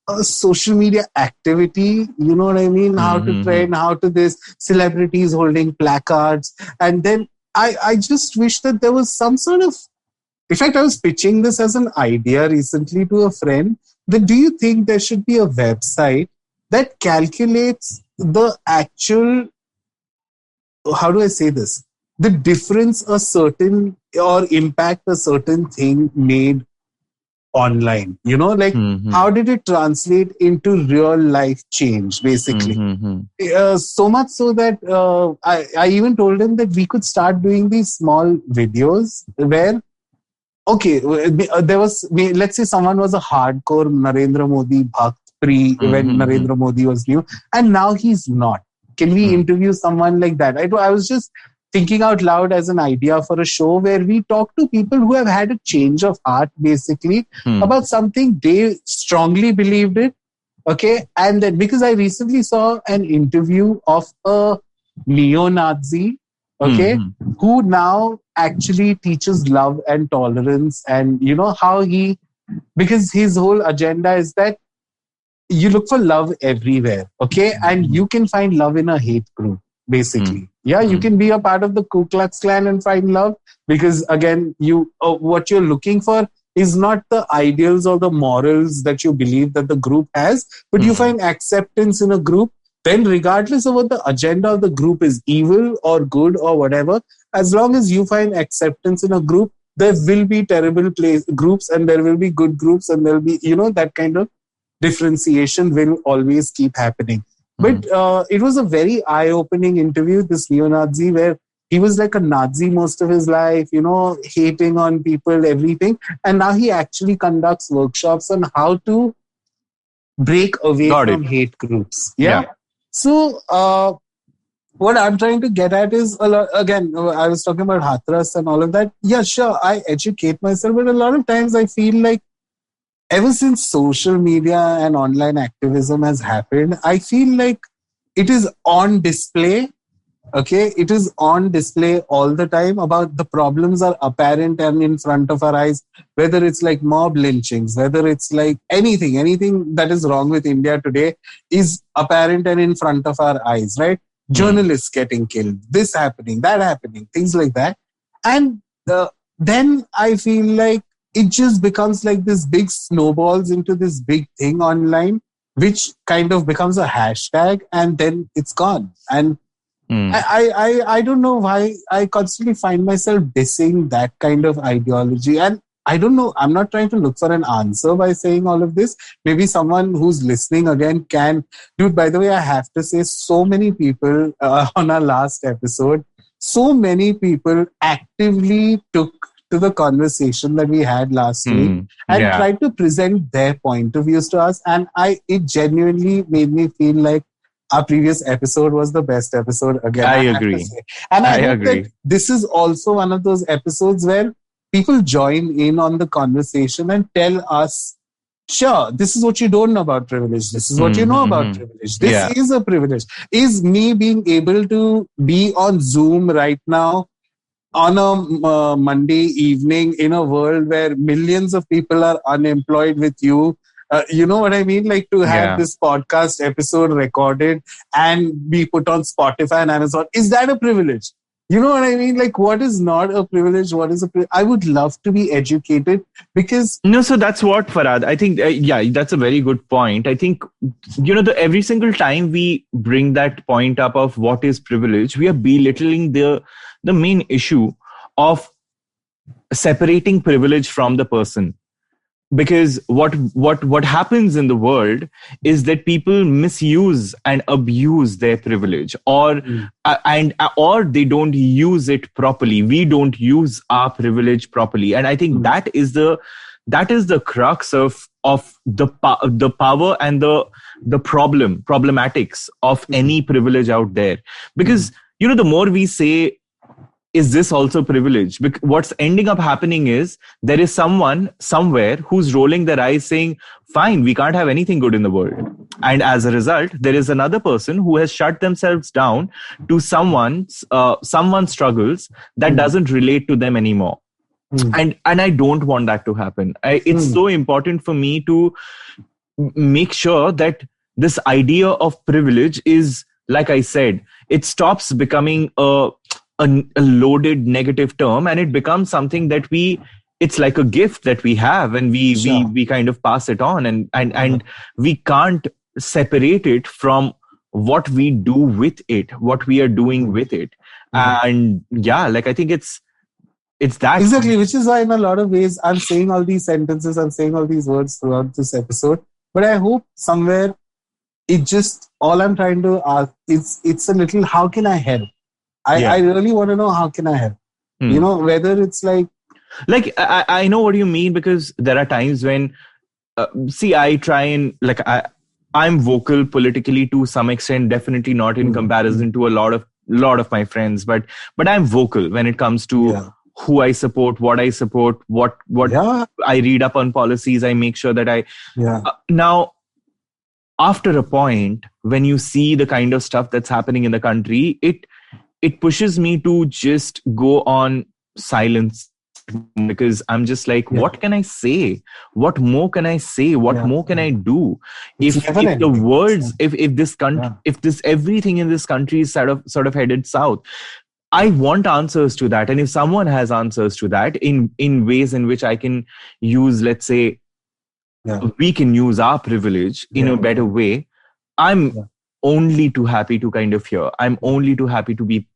a social media activity, you know what I mean? How to trend, how to this, celebrities holding placards. And then I just wish that there was some sort of, in fact, I was pitching this as an idea recently to a friend, that do you think there should be a website that calculates the actual, how do I say this? The difference a certain or impact a certain thing made online, how did it translate into real life change, basically? So much so that I even told him that we could start doing these small videos where, okay, there was, let's say someone was a hardcore Narendra Modi bhakt when Narendra Modi was new, and now he's not. Can we interview someone like that? I was just thinking out loud as an idea for a show where we talk to people who have had a change of heart, basically, about something they strongly believed in. Okay. And then, because I recently saw an interview of a neo-Nazi, okay, who now actually teaches love and tolerance. And how because his whole agenda is that you look for love everywhere. Okay. And you can find love in a hate group, basically. You can be a part of the Ku Klux Klan and find love, because again, what you're looking for is not the ideals or the morals that you believe that the group has, but you find acceptance in a group. Then regardless of what the agenda of the group is, evil or good or whatever, as long as you find acceptance in a group, there will be terrible groups and there will be good groups, and there will be, that kind of differentiation will always keep happening. But it was a very eye-opening interview, this neo-Nazi, where he was like a Nazi most of his life, hating on people, everything. And now he actually conducts workshops on how to break away from hate groups. Yeah. So what I'm trying to get at is, again, I was talking about Hathras and all of that. Yeah, sure, I educate myself, but a lot of times I feel like ever since social media and online activism has happened, I feel like it is on display. Okay, it is on display all the time. About the problems are apparent and in front of our eyes, whether it's like mob lynchings, whether it's like anything that is wrong with India today is apparent and in front of our eyes, right? Journalists getting killed, this happening, that happening, things like that. And then I feel like it just becomes like this big snowballs into this big thing online, which kind of becomes a hashtag, and then it's gone. And I don't know why I constantly find myself dissing that kind of ideology. And I don't know, I'm not trying to look for an answer by saying all of this. Maybe someone who's listening again can. Dude, by the way, I have to say, so many people on our last episode, so many people actively took to the conversation that we had last week and tried to present their point of views to us. And it genuinely made me feel like our previous episode was the best episode again. I agree. And I hope that this is also one of those episodes where people join in on the conversation and tell us, sure, this is what you don't know about privilege. This is what you know about privilege. This is a privilege. Is me being able to be on Zoom right now on a Monday evening in a world where millions of people are unemployed with you, you know what I mean? Like to have this podcast episode recorded and be put on Spotify and Amazon. Is that a privilege? You know what I mean? Like, what is not a privilege? What is a privilege? I would love to be educated because... No, so that's what, Farhad. I think, yeah, that's a very good point. I think, every single time we bring that point up of what is privilege, we are belittling the main issue of separating privilege from the person. Because what happens in the world is that people misuse and abuse their privilege, or they don't use it properly. We don't use our privilege properly, and I think that is the crux of the power and the problematics of any privilege out there. Because the more we say, is this also privilege? Because what's ending up happening is there is someone somewhere who's rolling their eyes saying, fine, we can't have anything good in the world. And as a result, there is another person who has shut themselves down to someone's struggles that doesn't relate to them anymore. And I don't want that to happen. It's so important for me to make sure that this idea of privilege is, like I said, it stops becoming a loaded negative term, and it becomes something that it's like a gift that we have, and we kind of pass it on, and we can't separate it from what we do with it, what we are doing with it. And like, I think it's that. Exactly, which is why in a lot of ways I'm saying all these sentences, I'm saying all these words throughout this episode, but I hope somewhere all I'm trying to ask is, it's a little, how can I help? I really want to know, how can I help? Whether it's like I know what you mean, because there are times when I try and I'm vocal politically to some extent, definitely not in comparison to a lot of my friends, but I'm vocal when it comes to who I support, what I support, what I read up on policies. I make sure that now, after a point, when you see the kind of stuff that's happening in the country, it pushes me to just go on silence, because I'm just like, what can I say? What more can I say? What more can I do? If the words, if this country, if this everything in this country is sort of headed south, I want answers to that. And if someone has answers to that in ways in which I can use, let's say, we can use our privilege in a better way, I'm only too happy to kind of hear. I'm only too happy to be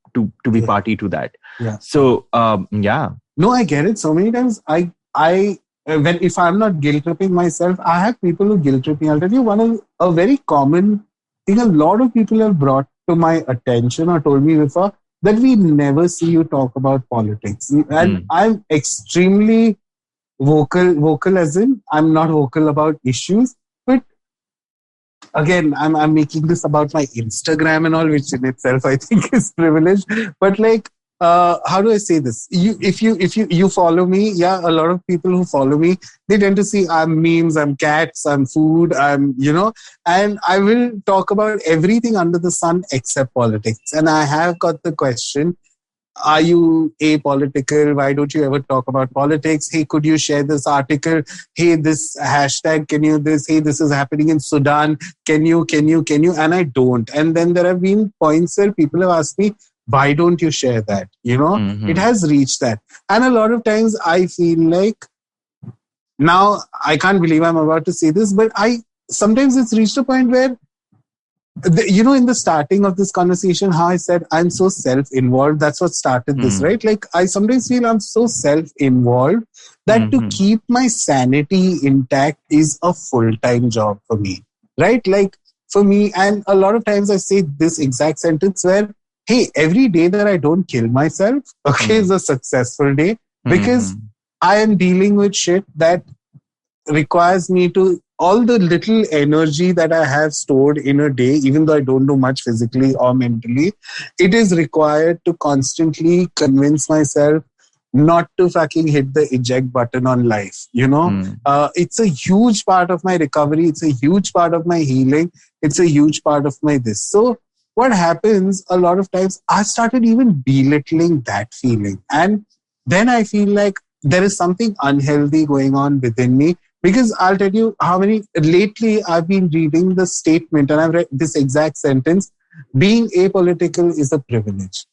party to that. So no, I get it. So many times if I'm not guilt tripping myself, I have people who guilt trip me. I'll tell you a very common thing a lot of people have brought to my attention or told me before, that we never see you talk about politics. And I'm extremely vocal as in I'm not vocal about issues, but again, I'm making this about my Instagram and all, which in itself I think is privileged. But how do I say this? If you follow me, a lot of people who follow me, they tend to see I'm memes, I'm cats, I'm food, I'm, and I will talk about everything under the sun except politics. And I have got the question, are you apolitical? Why don't you ever talk about politics? Hey, could you share this article? Hey, this hashtag, can you this? Hey, this is happening in Sudan. Can you? And I don't. And then there have been points where people have asked me, why don't you share that? It has reached that. And a lot of times I feel like, now I can't believe I'm about to say this, but sometimes it's reached a point where, in the starting of this conversation, how I said I'm so self-involved, that's what started this, right? I sometimes feel I'm so self-involved that to keep my sanity intact is a full-time job for me, right? For me, and a lot of times I say this exact sentence where, hey, every day that I don't kill myself, is a successful day, because I am dealing with shit that requires me to, all the little energy that I have stored in a day, even though I don't do much physically or mentally, it is required to constantly convince myself not to fucking hit the eject button on life. It's a huge part of my recovery. It's a huge part of my healing. It's a huge part of my this. So what happens a lot of times, I started even belittling that feeling. And then I feel like there is something unhealthy going on within me. Because I'll tell you lately I've been reading the statement, and I've read this exact sentence, being apolitical is a privilege.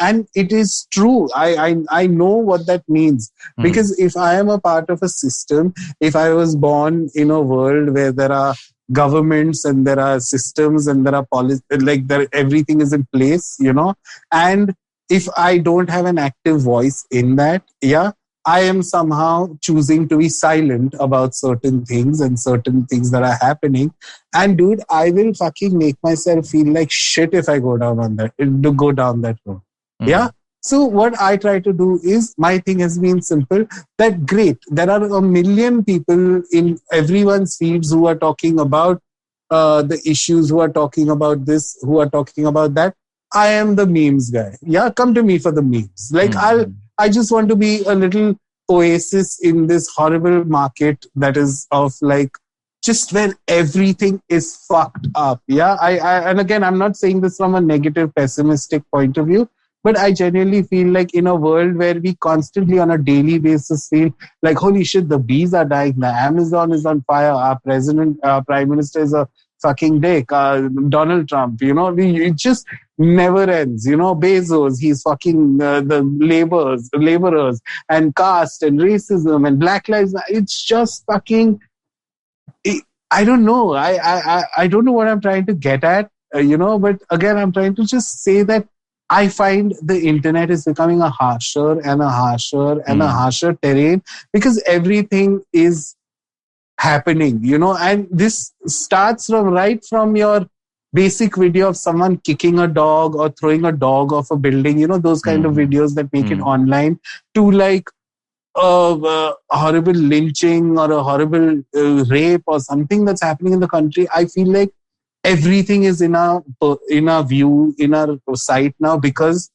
And it is true. I know what that means. Because if I am a part of a system, if I was born in a world where there are governments and there are systems and there are everything is in place, and if I don't have an active voice in that, I am somehow choosing to be silent about certain things and certain things that are happening. And dude, I will fucking make myself feel like shit if I go down that road. Yeah. So what I try to do is, my thing has been simple, that great, there are a million people in everyone's feeds who are talking about the issues, who are talking about this, who are talking about that. I am the memes guy. Yeah, come to me for the memes. Like I just want to be a little oasis in this horrible market that is of like just where everything is fucked up. Yeah, and again, I'm not saying this from a negative, pessimistic point of view, but I genuinely feel like in a world where we constantly on a daily basis feel like, holy shit, the bees are dying, the Amazon is on fire, our prime minister is a fucking dick, Donald Trump, it just never ends. Bezos, he's fucking the laborers and caste and racism and Black Lives Matter. It's just fucking, I don't know. I don't know what I'm trying to get at, but again, I'm trying to just say that I find the internet is becoming a harsher and a harsher and a harsher terrain because everything is happening, and this starts right from your basic video of someone kicking a dog or throwing a dog off a building, those kind of videos that make it online, to like a horrible lynching or a horrible rape or something that's happening in the country. I feel like everything is in our view, in our sight now, because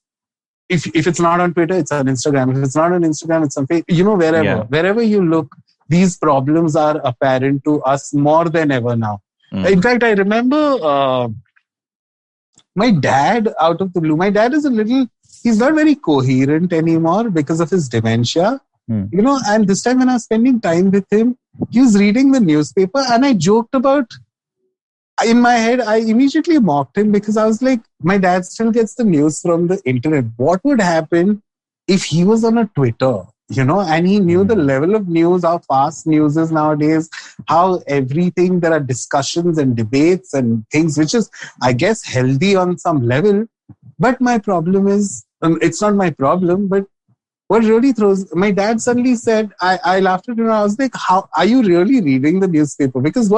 if it's not on Twitter, it's on Instagram. If it's not on Instagram, it's on Facebook. Wherever you look, these problems are apparent to us more than ever now. In fact, I remember my dad, out of the blue, my dad is he's not very coherent anymore because of his dementia. And this time when I was spending time with him, he was reading the newspaper, and I joked about, in my head, I immediately mocked him because I was like, my dad still gets the news from the internet. What would happen if he was on a Twitter, and he knew the level of news, how fast news is nowadays, how everything, there are discussions and debates and things, which is, I guess, healthy on some level. But my problem is, it's not my problem, but what really throws, my dad suddenly said, I laughed at him. I was like, how are you really reading the newspaper? Because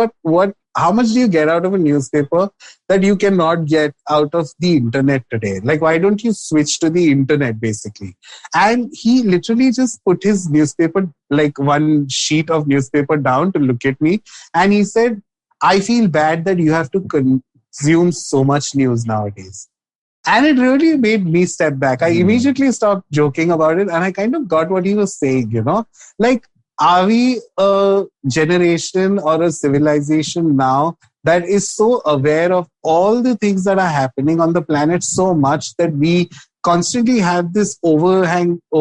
how much do you get out of a newspaper that you cannot get out of the internet today? Like, why don't you switch to the internet, basically? And he literally just put his newspaper, like one sheet of newspaper down to look at me. And he said, I feel bad that you have to consume so much news nowadays. And it really made me step back. I immediately stopped joking about it, and I kind of got what he was saying, Like, are we a generation or a civilization now that is so aware of all the things that are happening on the planet so much that we constantly have this looming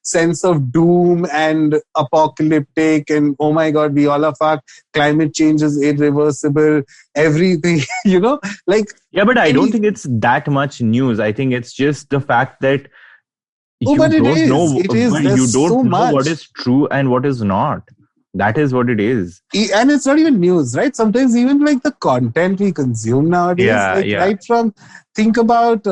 sense of doom and apocalyptic and, oh my God, we all are fucked, climate change is irreversible, everything, like. Yeah, but I don't think it's that much news. I think it's just the fact that you but don't know much. What is true and what is not. That is what it is. And it's not even news, right? Sometimes even like the content we consume nowadays, right from, think about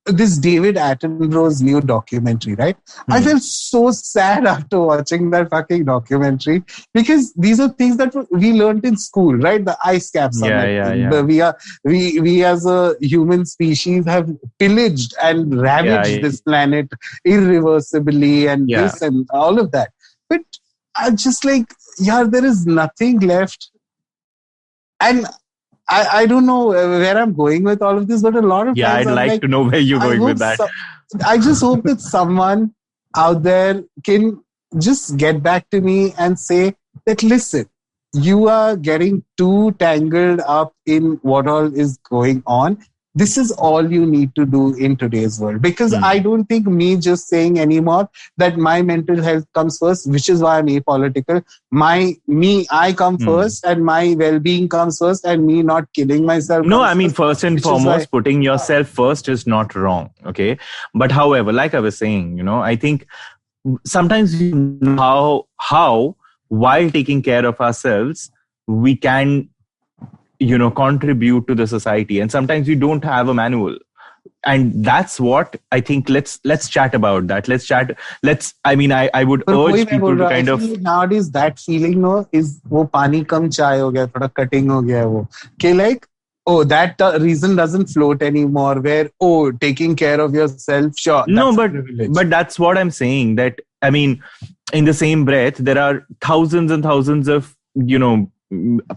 this David Attenborough's new documentary, right? I felt so sad after watching that fucking documentary because these are things that we learned in school, right? The ice caps. We as a human species have pillaged and ravaged this planet irreversibly and this and all of that. But I just like, there is nothing left. And I don't know where I'm going with all of this, but a lot of times I'd like to know where you're going with that. I just hope that someone out there can just get back to me and say that, listen, you are getting too tangled up in what all is going on. this is all you need to do in today's world. Because I don't think me just saying anymore that my mental health comes first, which is why I'm apolitical. I come first, and my well-being comes first, and me not killing myself. No, I mean, first and foremost, putting yourself first is not wrong. Okay. But however, like I was saying, I think sometimes we know how while taking care of ourselves, we can contribute to the society, and sometimes we don't have a manual, and that's what I think. Let's chat about that. I would urge people to kind of nowadays that feeling is wo pani kam chai ho gaya, thoda cutting ho gaya wo, ke like that reason doesn't float anymore, where taking care of yourself, sure, no, but that's what I'm saying, that I mean, in the same breath, there are thousands and thousands of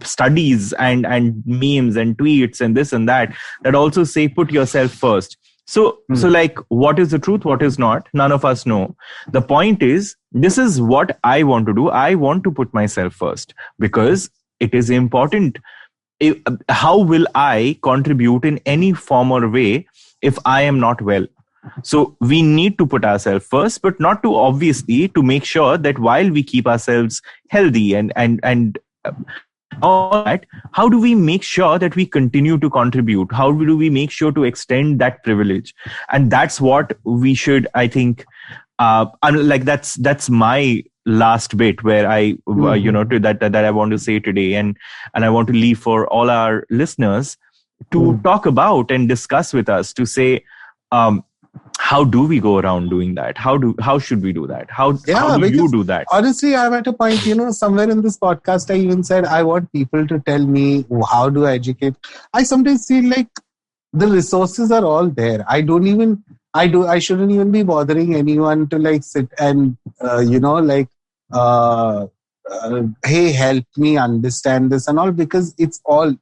studies and memes and tweets and this and that also say put yourself first. So like, what is the truth, what is not, none of us know. The point is, this is what I want to do. I want to put myself first because it is important. How will I contribute in any form or way if I am not well? So we need to put ourselves first, but not to obviously to make sure that while we keep ourselves healthy and all that, how do we make sure that we continue to contribute? How do we make sure to extend that privilege? And that's what we should, I think, like that's my last bit where I, that I want to say today, and I want to leave for all our listeners to talk about and discuss with us, to say, how do we go around doing that? How should we do that? How do you do that? Honestly, I'm at a point, somewhere in this podcast, I even said, I want people to tell me, how do I educate? I sometimes feel like the resources are all there. I shouldn't even be bothering anyone to like sit and, hey, help me understand this and all, because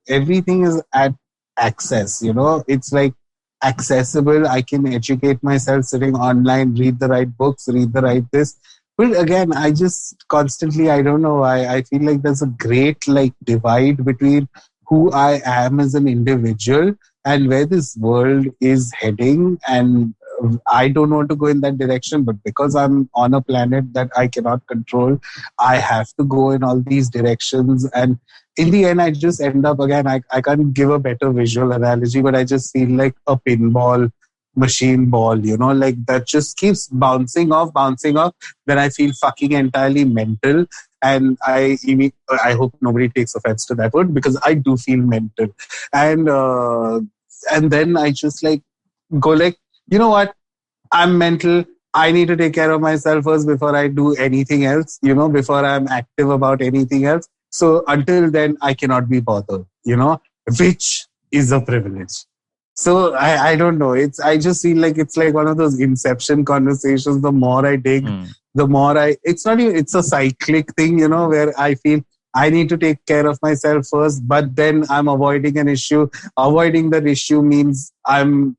everything is at access, it's like, accessible. I can educate myself sitting online, read the right books, read the right this. But again, I just constantly, I don't know why, I feel like there's a great like divide between who I am as an individual and where this world is heading. And I don't want to go in that direction, but because I'm on a planet that I cannot control, I have to go in all these directions. And in the end, I just end up again, I can't give a better visual analogy, but I just feel like a pinball machine ball, like that just keeps bouncing off. Then I feel fucking entirely mental. And I hope nobody takes offense to that word, because I do feel mental. And then I just like go like, you know what? I'm mental. I need to take care of myself first before I do anything else, before I'm active about anything else. So until then, I cannot be bothered, which is a privilege. So I don't know. I just feel like it's like one of those inception conversations. The more I dig, the more it's not even, it's a cyclic thing, where I feel I need to take care of myself first, but then I'm avoiding an issue. Avoiding that issue means I'm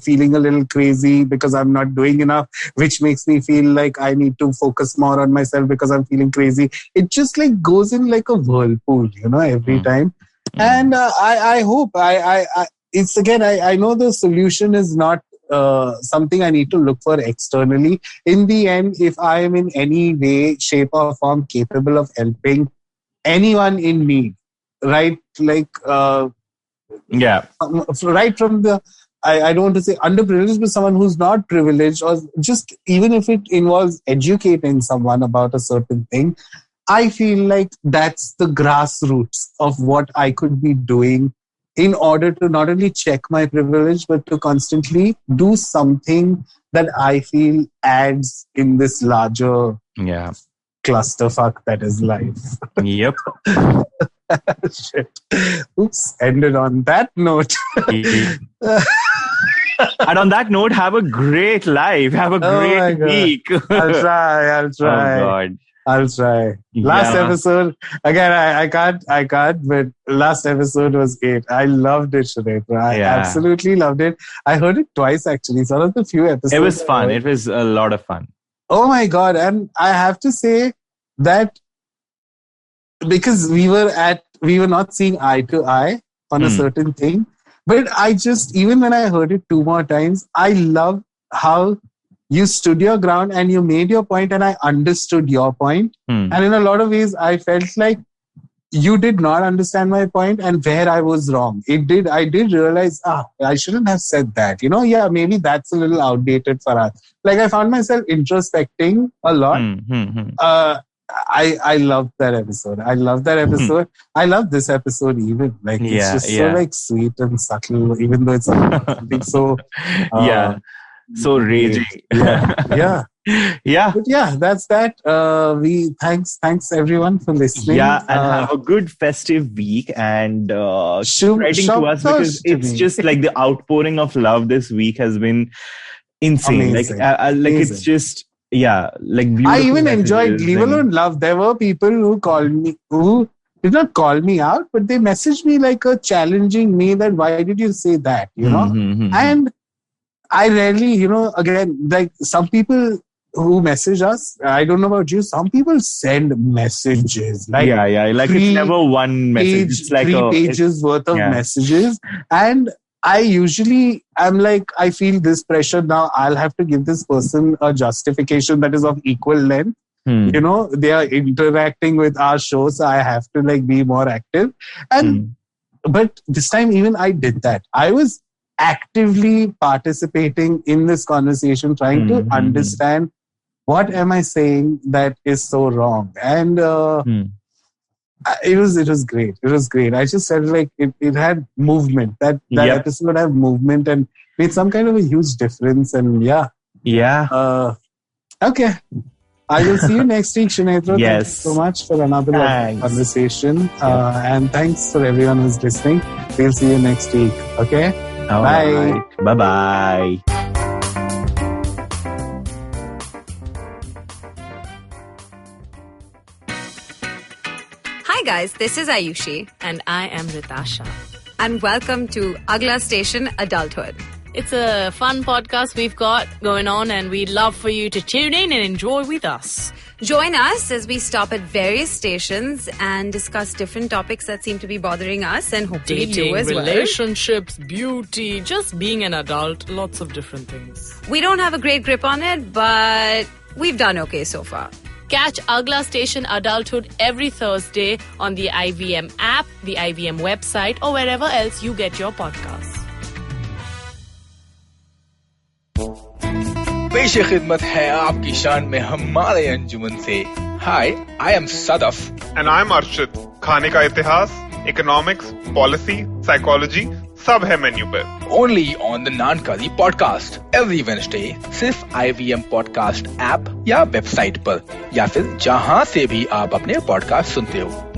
feeling a little crazy because I'm not doing enough, which makes me feel like I need to focus more on myself because I'm feeling crazy. It just like goes in like a whirlpool, every time. And I hope it's again, I know the solution is not something I need to look for externally. In the end, if I am in any way, shape or form capable of helping anyone in need, right? Like, right from the, I don't want to say underprivileged, but someone who's not privileged, or just even if it involves educating someone about a certain thing, I feel like that's the grassroots of what I could be doing in order to not only check my privilege, but to constantly do something that I feel adds in this larger clusterfuck that is life. Yep. Shit. Oops. Ended on that note. And on that note, have a great life. Have a great week. I'll try. Oh God. I'll try. Last episode, again, I can't, but last episode was great. I loved it, Sunetro. I absolutely loved it. I heard it twice, actually. It's one of the few episodes. It was fun. It was a lot of fun. Oh my God. And I have to say that because we were not seeing eye to eye on a certain thing, But I just, even when I heard it 2 more times, I love how you stood your ground and you made your point and I understood your point. And in a lot of ways, I felt like you did not understand my point and where I was wrong. I did realize, I shouldn't have said that. Yeah, maybe that's a little outdated for us. Like I found myself introspecting a lot. I loved that episode. I love this episode even. Like it's just so like sweet and subtle, even though it's something so so raging. Yeah. But yeah, that's that. Thanks everyone for listening. Yeah, and have a good festive week and writing to us because it's just like the outpouring of love this week has been insane. Amazing. Like it's just like I even enjoyed leave alone love. There were people who called me who did not call me out, but they messaged me like challenging me that why did you say that? And I rarely, again, like some people who message us, I don't know about you, some people send messages. Like like it's never one message. It's like 3 pages worth of messages. And I usually am like, I feel this pressure now. I'll have to give this person a justification that is of equal length. They are interacting with our show, so I have to like be more active. And but this time even I did that. I was actively participating in this conversation, trying to understand what am I saying that is so wrong. And it was great. It was great. I just felt like it had movement. That episode had movement and made some kind of a huge difference. And okay. I will see you next week, Sunetro. Yes. Thanks so much for another conversation. And thanks for everyone who's listening. We'll see you next week. Okay? All Bye. Right. Bye-bye. Hi guys, this is Ayushi. And I am Ritasha. And welcome to Agla Station Adulthood. It's a fun podcast we've got going on and we'd love for you to tune in and enjoy with us. Join us as we stop at various stations and discuss different topics that seem to be bothering us and hopefully you as well. Relationships, beauty, just being an adult, lots of different things. We don't have a great grip on it, but we've done okay so far. Catch Agla Station Adulthood every Thursday on the IVM app, the IVM website, or wherever else you get your podcasts. पेश खिदमत है आपकी शान में हमारे अंजुमन से. Hi, I am Sadaf. And I'm Arshid. खाने का इतिहास, economics, policy, psychology, सब है मेन्यू पे. Only on the नानकारी podcast every Wednesday सिर्फ IVM पॉडकास्ट ऐप या वेबसाइट पर या फिर जहां से भी आप अपने पॉडकास्ट सुनते हो.